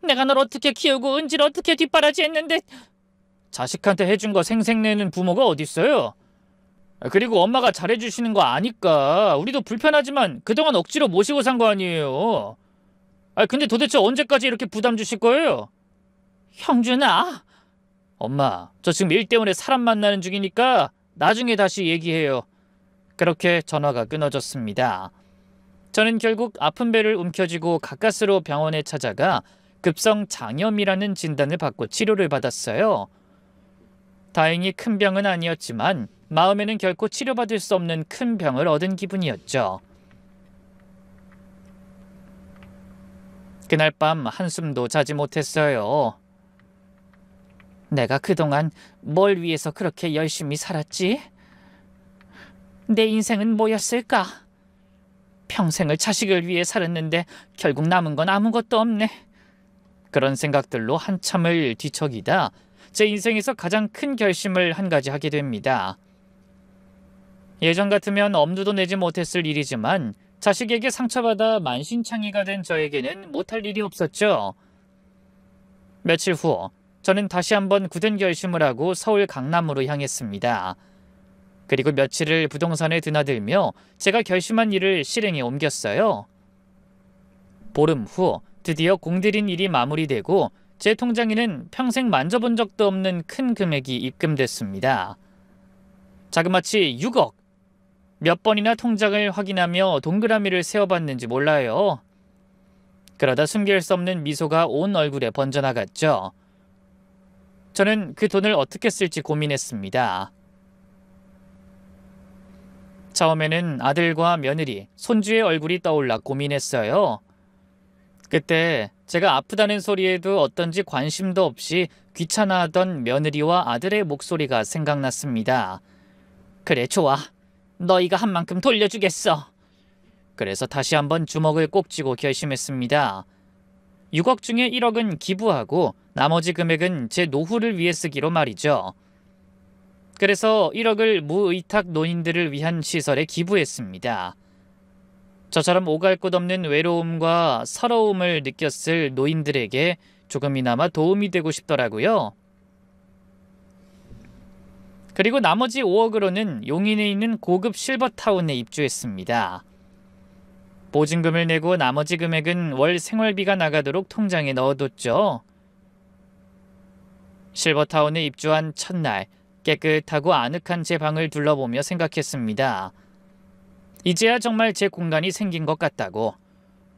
내가 널 어떻게 키우고 은지를 어떻게 뒷바라지했는데. 자식한테 해준 거 생색내는 부모가 어딨어요? 그리고 엄마가 잘해주시는 거 아니까 우리도 불편하지만 그동안 억지로 모시고 산 거 아니에요. 근데 도대체 언제까지 이렇게 부담 주실 거예요? 형준아. 엄마, 저 지금 일 때문에 사람 만나는 중이니까 나중에 다시 얘기해요. 그렇게 전화가 끊어졌습니다. 저는 결국 아픈 배를 움켜쥐고 가까스로 병원에 찾아가 급성 장염이라는 진단을 받고 치료를 받았어요. 다행히 큰 병은 아니었지만 마음에는 결코 치료받을 수 없는 큰 병을 얻은 기분이었죠. 그날 밤 한숨도 자지 못했어요. 내가 그동안 뭘 위해서 그렇게 열심히 살았지? 내 인생은 뭐였을까? 평생을 자식을 위해 살았는데 결국 남은 건 아무것도 없네. 그런 생각들로 한참을 뒤척이다 제 인생에서 가장 큰 결심을 한 가지 하게 됩니다. 예전 같으면 엄두도 내지 못했을 일이지만 자식에게 상처받아 만신창이가 된 저에게는 못할 일이 없었죠. 며칠 후 저는 다시 한번 굳은 결심을 하고 서울 강남으로 향했습니다. 그리고 며칠을 부동산에 드나들며 제가 결심한 일을 실행에 옮겼어요. 보름 후 드디어 공들인 일이 마무리되고 제 통장에는 평생 만져본 적도 없는 큰 금액이 입금됐습니다. 자그마치 6억! 몇 번이나 통장을 확인하며 동그라미를 세어봤는지 몰라요. 그러다 숨길 수 없는 미소가 온 얼굴에 번져나갔죠. 저는 그 돈을 어떻게 쓸지 고민했습니다. 처음에는 아들과 며느리, 손주의 얼굴이 떠올라 고민했어요. 그때 제가 아프다는 소리에도 어떤지 관심도 없이 귀찮아하던 며느리와 아들의 목소리가 생각났습니다. 그래, 좋아. 너희가 한 만큼 돌려주겠어. 그래서 다시 한번 주먹을 꼭 쥐고 결심했습니다. 6억 중에 1억은 기부하고 나머지 금액은 제 노후를 위해 쓰기로 말이죠. 그래서 1억을 무의탁 노인들을 위한 시설에 기부했습니다. 저처럼 오갈 곳 없는 외로움과 서러움을 느꼈을 노인들에게 조금이나마 도움이 되고 싶더라고요. 그리고 나머지 5억으로는 용인에 있는 고급 실버타운에 입주했습니다. 보증금을 내고 나머지 금액은 월 생활비가 나가도록 통장에 넣어뒀죠. 실버타운에 입주한 첫날, 깨끗하고 아늑한 제 방을 둘러보며 생각했습니다. 이제야 정말 제 공간이 생긴 것 같다고.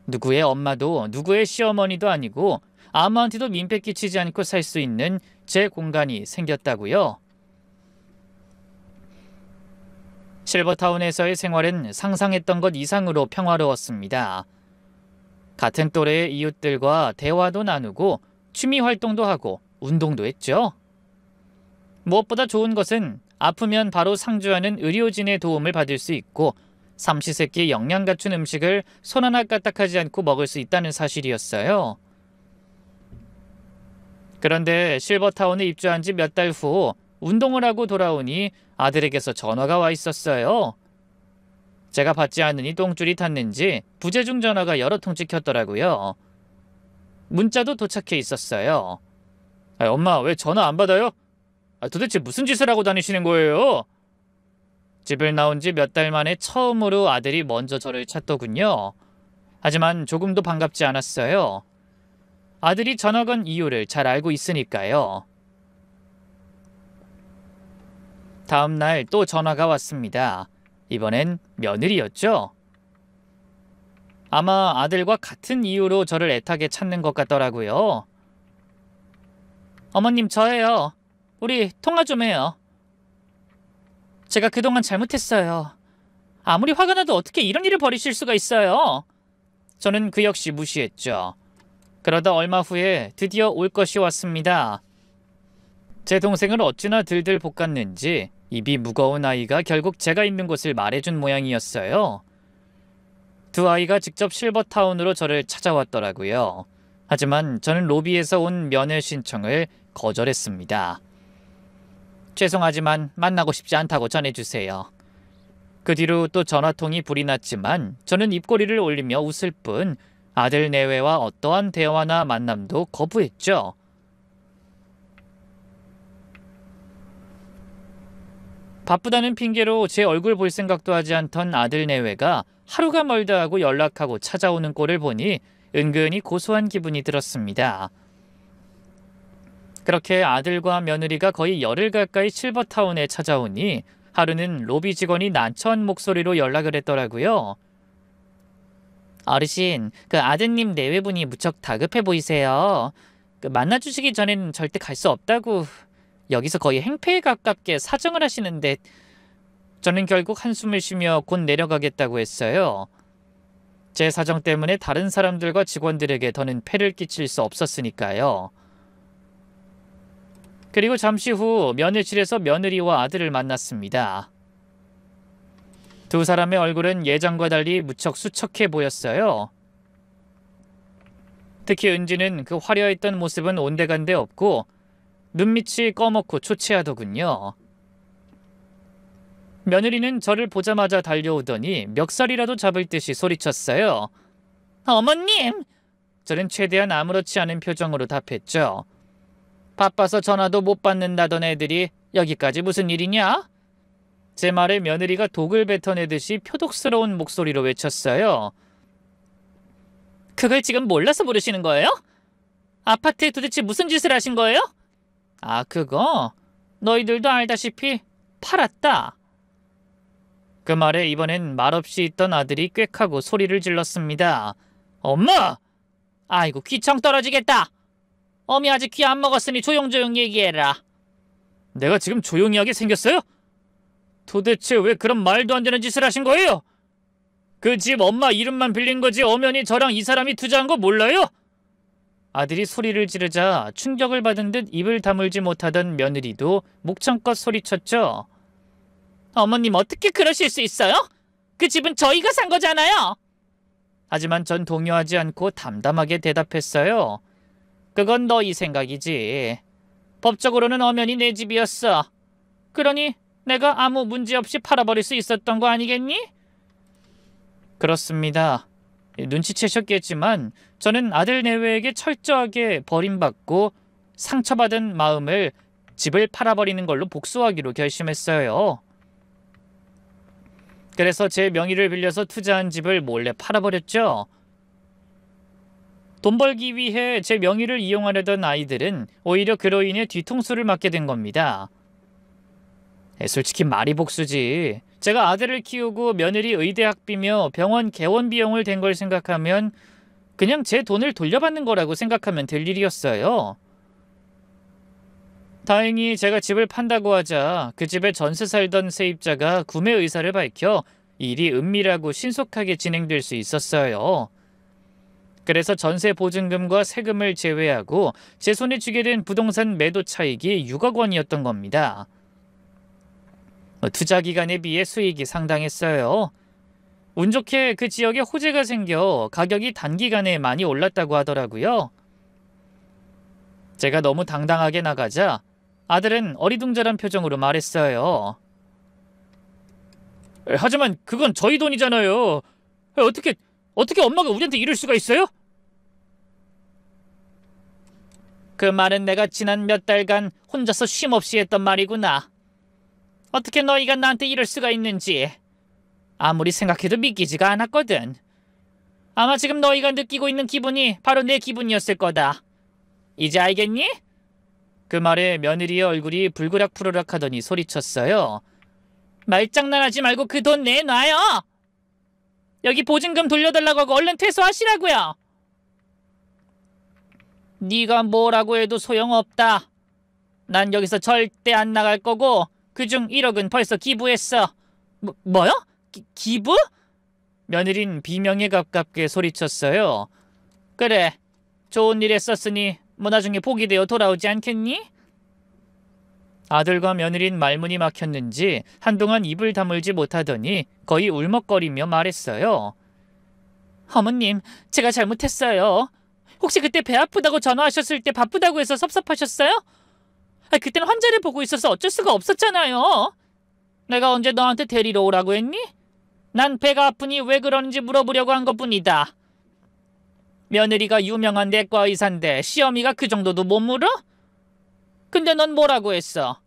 누구의 엄마도 누구의 시어머니도 아니고 아무한테도 민폐 끼치지 않고 살 수 있는 제 공간이 생겼다고요. 실버타운에서의 생활은 상상했던 것 이상으로 평화로웠습니다. 같은 또래의 이웃들과 대화도 나누고 취미 활동도 하고 운동도 했죠. 무엇보다 좋은 것은 아프면 바로 상주하는 의료진의 도움을 받을 수 있고 삼시세끼 영양 갖춘 음식을 손 하나 까딱하지 않고 먹을 수 있다는 사실이었어요. 그런데 실버타운에 입주한 지 몇 달 후 운동을 하고 돌아오니 아들에게서 전화가 와 있었어요. 제가 받지 않으니 똥줄이 탔는지 부재중 전화가 여러 통 찍혔더라고요. 문자도 도착해 있었어요. 엄마, 왜 전화 안 받아요? 도대체 무슨 짓을 하고 다니시는 거예요? 집을 나온 지 몇 달 만에 처음으로 아들이 먼저 저를 찾더군요. 하지만 조금도 반갑지 않았어요. 아들이 전화 건 이유를 잘 알고 있으니까요. 다음 날 또 전화가 왔습니다. 이번엔 며느리였죠. 아마 아들과 같은 이유로 저를 애타게 찾는 것 같더라고요. 어머님, 저예요. 우리 통화 좀 해요. 제가 그동안 잘못했어요. 아무리 화가 나도 어떻게 이런 일을 벌이실 수가 있어요? 저는 그 역시 무시했죠. 그러다 얼마 후에 드디어 올 것이 왔습니다. 제 동생을 어찌나 들들 볶았는지 입이 무거운 아이가 결국 제가 있는 곳을 말해준 모양이었어요. 두 아이가 직접 실버타운으로 저를 찾아왔더라고요. 하지만 저는 로비에서 온 면회 신청을 거절했습니다. 죄송하지만 만나고 싶지 않다고 전해주세요. 그 뒤로 또 전화통이 불이 났지만 저는 입꼬리를 올리며 웃을 뿐 아들 내외와 어떠한 대화나 만남도 거부했죠. 바쁘다는 핑계로 제 얼굴 볼 생각도 하지 않던 아들 내외가 하루가 멀다 하고 연락하고 찾아오는 꼴을 보니 은근히 고소한 기분이 들었습니다. 그렇게 아들과 며느리가 거의 열흘 가까이 실버타운에 찾아오니 하루는 로비 직원이 난처한 목소리로 연락을 했더라고요. 어르신, 그 아드님 내외분이 무척 다급해 보이세요. 만나주시기 전에는 절대 갈 수 없다고 여기서 거의 행패에 가깝게 사정을 하시는데 저는 결국 한숨을 쉬며 곧 내려가겠다고 했어요. 제 사정 때문에 다른 사람들과 직원들에게 더는 폐를 끼칠 수 없었으니까요. 그리고 잠시 후 며느실에서 며느리와 아들을 만났습니다. 두 사람의 얼굴은 예전과 달리 무척 수척해 보였어요. 특히 은지는 그 화려했던 모습은 온데간데 없고 눈밑이 꺼먹고 초췌하더군요. 며느리는 저를 보자마자 달려오더니 멱살이라도 잡을 듯이 소리쳤어요. 어머님! 저는 최대한 아무렇지 않은 표정으로 답했죠. 바빠서 전화도 못 받는다던 애들이 여기까지 무슨 일이냐? 제 말에 며느리가 독을 뱉어내듯이 표독스러운 목소리로 외쳤어요. 그걸 지금 몰라서 부르시는 거예요? 아파트에 도대체 무슨 짓을 하신 거예요? 아, 그거? 너희들도 알다시피 팔았다. 그 말에 이번엔 말없이 있던 아들이 꽥하고 소리를 질렀습니다. 엄마! 아이고, 귀청 떨어지겠다. 어미 아직 귀 안 먹었으니 조용조용 얘기해라. 내가 지금 조용히 하게 생겼어요? 도대체 왜 그런 말도 안 되는 짓을 하신 거예요? 그 집 엄마 이름만 빌린 거지 엄연히 저랑 이 사람이 투자한 거 몰라요? 아들이 소리를 지르자 충격을 받은 듯 입을 다물지 못하던 며느리도 목청껏 소리쳤죠. 어머님 어떻게 그러실 수 있어요? 그 집은 저희가 산 거잖아요. 하지만 전 동요하지 않고 담담하게 대답했어요. 그건 너희 생각이지. 법적으로는 엄연히 내 집이었어. 그러니 내가 아무 문제 없이 팔아버릴 수 있었던 거 아니겠니? 그렇습니다. 눈치채셨겠지만 저는 아들 내외에게 철저하게 버림받고 상처받은 마음을 집을 팔아버리는 걸로 복수하기로 결심했어요. 그래서 제 명의를 빌려서 투자한 집을 몰래 팔아버렸죠. 돈 벌기 위해 제 명의를 이용하려던 아이들은 오히려 그로 인해 뒤통수를 맞게 된 겁니다. 솔직히 말이 복수지. 제가 아들을 키우고 며느리 의대 학비며 병원 개원 비용을 댄 걸 생각하면 그냥 제 돈을 돌려받는 거라고 생각하면 될 일이었어요. 다행히 제가 집을 판다고 하자 그 집에 전세 살던 세입자가 구매 의사를 밝혀 일이 은밀하고 신속하게 진행될 수 있었어요. 그래서 전세 보증금과 세금을 제외하고 제 손에 쥐게 된 부동산 매도 차익이 6억 원이었던 겁니다. 투자 기간에 비해 수익이 상당했어요. 운 좋게 그 지역에 호재가 생겨 가격이 단기간에 많이 올랐다고 하더라고요. 제가 너무 당당하게 나가자 아들은 어리둥절한 표정으로 말했어요. 하지만 그건 저희 돈이잖아요. 어떻게 엄마가 우리한테 이럴 수가 있어요? 그 말은 내가 지난 몇 달간 혼자서 쉼없이 했던 말이구나. 어떻게 너희가 나한테 이럴 수가 있는지 아무리 생각해도 믿기지가 않았거든. 아마 지금 너희가 느끼고 있는 기분이 바로 내 기분이었을 거다. 이제 알겠니? 그 말에 며느리의 얼굴이 불그락불그락 하더니 소리쳤어요. 말장난하지 말고 그 돈 내놔요. 여기 보증금 돌려달라고 하고 얼른 퇴소하시라고요. 네가 뭐라고 해도 소용없다. 난 여기서 절대 안 나갈 거고 그중 1억은 벌써 기부했어. 뭐요? 기부? 며느린 비명에 가깝게 소리쳤어요. 그래, 좋은 일에 썼으니 뭐 나중에 복이 되어 돌아오지 않겠니? 아들과 며느린 말문이 막혔는지 한동안 입을 다물지 못하더니 거의 울먹거리며 말했어요. 어머님, 제가 잘못했어요. 혹시 그때 배 아프다고 전화하셨을 때 바쁘다고 해서 섭섭하셨어요? 그때는 환자를 보고 있어서 어쩔 수가 없었잖아요. 내가 언제 너한테 데리러 오라고 했니? 난 배가 아프니 왜 그러는지 물어보려고 한 것뿐이다. 며느리가 유명한 내과 의사인데 시어미가 그 정도도 못 물어? 근데 넌 뭐라고 했어?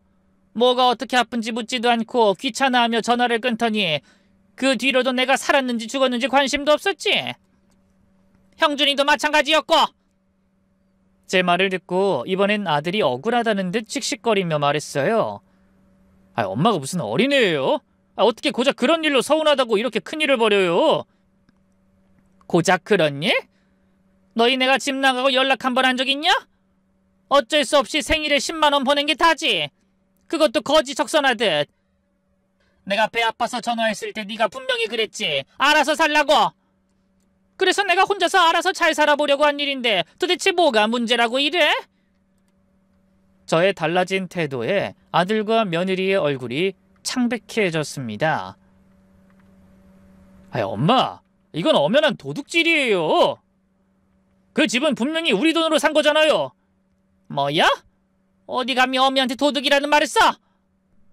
뭐가 어떻게 아픈지 묻지도 않고 귀찮아하며 전화를 끊더니 그 뒤로도 내가 살았는지 죽었는지 관심도 없었지? 형준이도 마찬가지였고. 제 말을 듣고 이번엔 아들이 억울하다는 듯 씩씩거리며 말했어요. 엄마가 무슨 어린애예요? 어떻게 고작 그런 일로 서운하다고 이렇게 큰일을 벌여요? 고작 그런 일? 너희 내가 집 나가고 연락 한 번 한 적 있냐? 어쩔 수 없이 생일에 10만 원 보낸 게 다지. 그것도 거지 적선하듯. 내가 배 아파서 전화했을 때 네가 분명히 그랬지. 알아서 살라고. 그래서 내가 혼자서 알아서 잘 살아보려고 한 일인데 도대체 뭐가 문제라고 이래? 저의 달라진 태도에 아들과 며느리의 얼굴이 창백해졌습니다. 아이, 엄마, 이건 엄연한 도둑질이에요. 그 집은 분명히 우리 돈으로 산 거잖아요. 뭐야? 어디 감히 어미한테 도둑이라는 말을 써?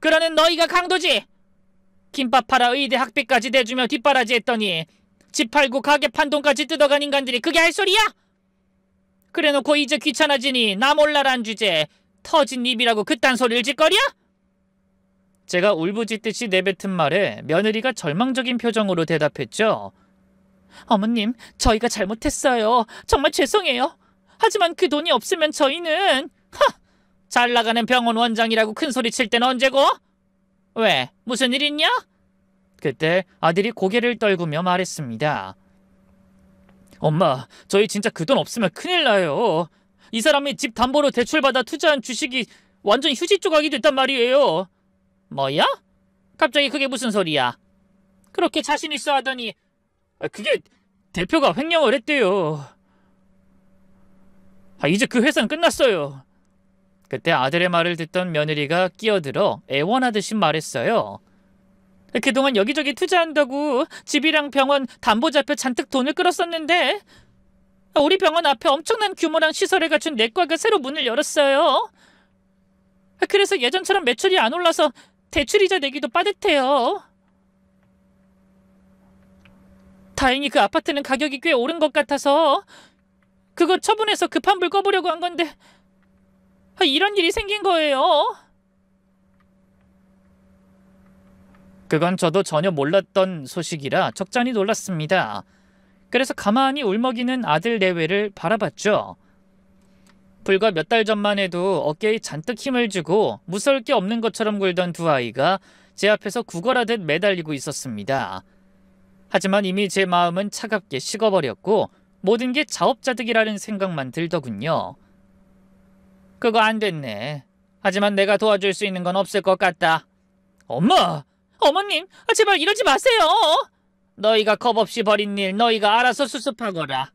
그러는 너희가 강도지. 김밥 팔아 의대 학비까지 내주며 뒷바라지 했더니 집 팔고 가게 판 돈까지 뜯어간 인간들이 그게 할 소리야? 그래놓고 이제 귀찮아지니 나 몰라란 주제 터진 입이라고 그딴 소리를 짓거려? 제가 울부짖듯이 내뱉은 말에 며느리가 절망적인 표정으로 대답했죠. 어머님, 저희가 잘못했어요. 정말 죄송해요. 하지만 그 돈이 없으면 저희는... 잘 나가는 병원 원장이라고 큰 소리 칠 땐 언제고? 왜? 무슨 일 있냐? 그때 아들이 고개를 떨구며 말했습니다. 엄마, 저희 진짜 그 돈 없으면 큰일 나요. 이 사람이 집 담보로 대출받아 투자한 주식이 완전 휴지 조각이 됐단 말이에요. 뭐야? 갑자기 그게 무슨 소리야? 그렇게 자신 있어 하더니 그게 대표가 횡령을 했대요. 이제 그 회사는 끝났어요. 그때 아들의 말을 듣던 며느리가 끼어들어 애원하듯이 말했어요. 그동안 여기저기 투자한다고 집이랑 병원 담보 잡혀 잔뜩 돈을 끌었었는데 우리 병원 앞에 엄청난 규모랑 시설을 갖춘 내과가 새로 문을 열었어요. 그래서 예전처럼 매출이 안 올라서 대출이자 내기도 빠듯해요. 다행히 그 아파트는 가격이 꽤 오른 것 같아서 그거 처분해서 급한 불 꺼보려고 한 건데 이런 일이 생긴 거예요. 그건 저도 전혀 몰랐던 소식이라 적잖이 놀랐습니다. 그래서 가만히 울먹이는 아들 내외를 바라봤죠. 불과 몇 달 전만 해도 어깨에 잔뜩 힘을 주고 무서울 게 없는 것처럼 굴던 두 아이가 제 앞에서 구걸하듯 매달리고 있었습니다. 하지만 이미 제 마음은 차갑게 식어버렸고 모든 게 자업자득이라는 생각만 들더군요. 그거 안 됐네. 하지만 내가 도와줄 수 있는 건 없을 것 같다. 엄마! 어머님! 제발 이러지 마세요! 너희가 겁없이 벌인 일 너희가 알아서 수습하거라.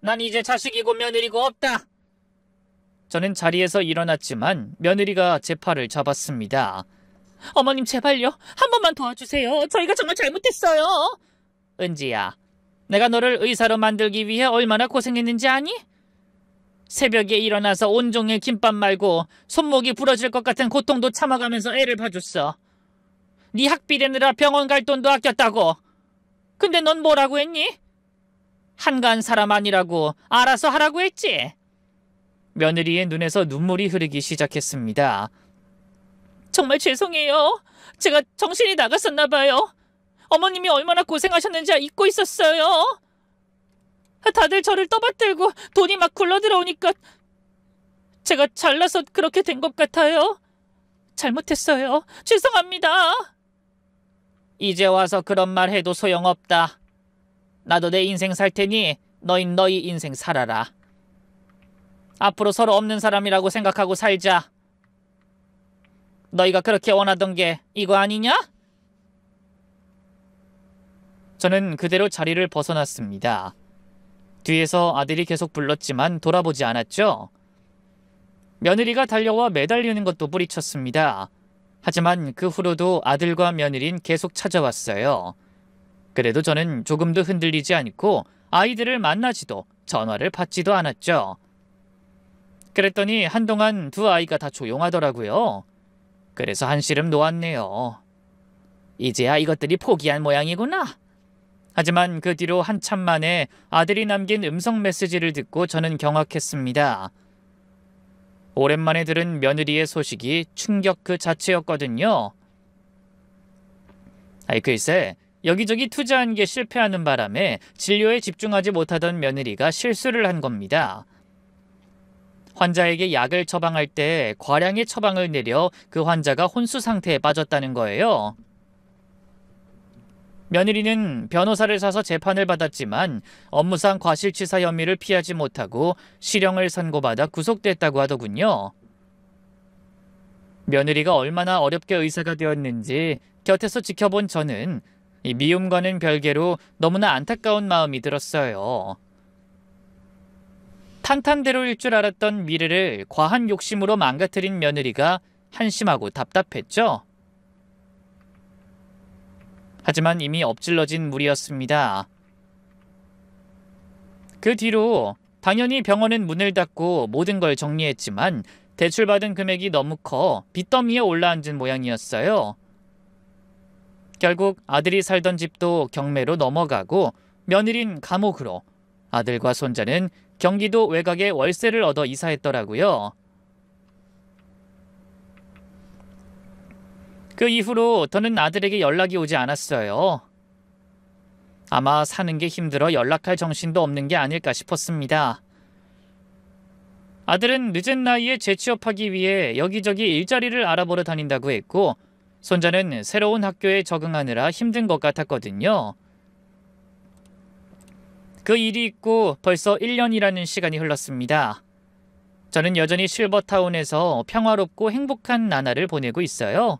난 이제 자식이고 며느리고 없다. 저는 자리에서 일어났지만 며느리가 제 팔을 잡았습니다. 어머님 제발요. 한 번만 도와주세요. 저희가 정말 잘못했어요. 은지야, 내가 너를 의사로 만들기 위해 얼마나 고생했는지 아니? 새벽에 일어나서 온종일 김밥 말고 손목이 부러질 것 같은 고통도 참아가면서 애를 봐줬어. 네 학비 내느라 병원 갈 돈도 아꼈다고. 근데 넌 뭐라고 했니? 한가한 사람 아니라고 알아서 하라고 했지. 며느리의 눈에서 눈물이 흐르기 시작했습니다. 정말 죄송해요. 제가 정신이 나갔었나 봐요. 어머님이 얼마나 고생하셨는지 잊고 있었어요. 다들 저를 떠받들고 돈이 막 굴러들어오니까 제가 잘나서 그렇게 된 것 같아요. 잘못했어요. 죄송합니다. 이제 와서 그런 말 해도 소용없다. 나도 내 인생 살 테니 너흰 너희 인생 살아라. 앞으로 서로 없는 사람이라고 생각하고 살자. 너희가 그렇게 원하던 게 이거 아니냐? 저는 그대로 자리를 벗어났습니다. 뒤에서 아들이 계속 불렀지만 돌아보지 않았죠. 며느리가 달려와 매달리는 것도 뿌리쳤습니다. 하지만 그 후로도 아들과 며느린 계속 찾아왔어요. 그래도 저는 조금도 흔들리지 않고 아이들을 만나지도 전화를 받지도 않았죠. 그랬더니 한동안 두 아이가 다 조용하더라고요. 그래서 한시름 놓았네요. 이제야 이것들이 포기한 모양이구나. 하지만 그 뒤로 한참 만에 아들이 남긴 음성 메시지를 듣고 저는 경악했습니다. 오랜만에 들은 며느리의 소식이 충격 그 자체였거든요. 글쎄, 여기저기 투자한 게 실패하는 바람에 진료에 집중하지 못하던 며느리가 실수를 한 겁니다. 환자에게 약을 처방할 때 과량의 처방을 내려 그 환자가 혼수 상태에 빠졌다는 거예요. 며느리는 변호사를 사서 재판을 받았지만 업무상 과실치사 혐의를 피하지 못하고 실형을 선고받아 구속됐다고 하더군요. 며느리가 얼마나 어렵게 의사가 되었는지 곁에서 지켜본 저는 이 미움과는 별개로 너무나 안타까운 마음이 들었어요. 탄탄대로일 줄 알았던 미래를 과한 욕심으로 망가뜨린 며느리가 한심하고 답답했죠. 하지만 이미 엎질러진 물이었습니다. 그 뒤로 당연히 병원은 문을 닫고 모든 걸 정리했지만 대출받은 금액이 너무 커 빚더미에 올라앉은 모양이었어요. 결국 아들이 살던 집도 경매로 넘어가고 며느린 감옥으로, 아들과 손자는 경기도 외곽에 월세를 얻어 이사했더라고요. 그 이후로 더는 아들에게 연락이 오지 않았어요. 아마 사는 게 힘들어 연락할 정신도 없는 게 아닐까 싶었습니다. 아들은 늦은 나이에 재취업하기 위해 여기저기 일자리를 알아보러 다닌다고 했고, 손자는 새로운 학교에 적응하느라 힘든 것 같았거든요. 그 일이 있고 벌써 1년이라는 시간이 흘렀습니다. 저는 여전히 실버타운에서 평화롭고 행복한 나날을 보내고 있어요.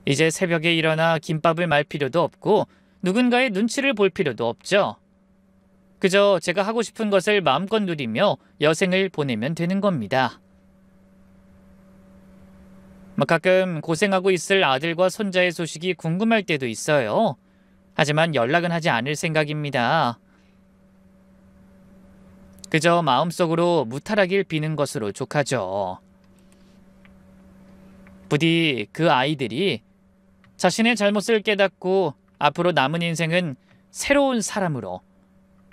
이제 새벽에 일어나 김밥을 말 필요도 없고 누군가의 눈치를 볼 필요도 없죠. 그저 제가 하고 싶은 것을 마음껏 누리며 여생을 보내면 되는 겁니다. 가끔 고생하고 있을 아들과 손자의 소식이 궁금할 때도 있어요. 하지만 연락은 하지 않을 생각입니다. 그저 마음속으로 무탈하길 비는 것으로 족하죠. 부디 그 아이들이 자신의 잘못을 깨닫고 앞으로 남은 인생은 새로운 사람으로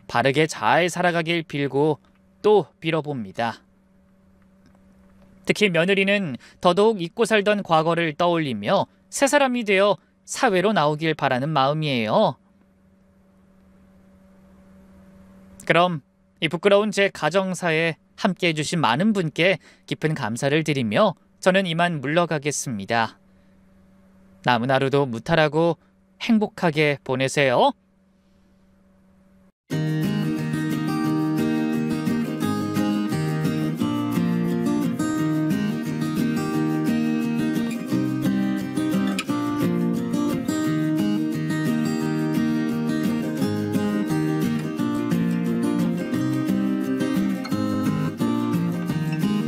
바르게 잘 살아가길 빌고 또 빌어봅니다. 특히 며느리는 더더욱 잊고 살던 과거를 떠올리며 새 사람이 되어 사회로 나오길 바라는 마음이에요. 그럼 이 부끄러운 제 가정사에 함께해 주신 많은 분께 깊은 감사를 드리며 저는 이만 물러가겠습니다. 남은 하루도 무탈하고 행복하게 보내세요.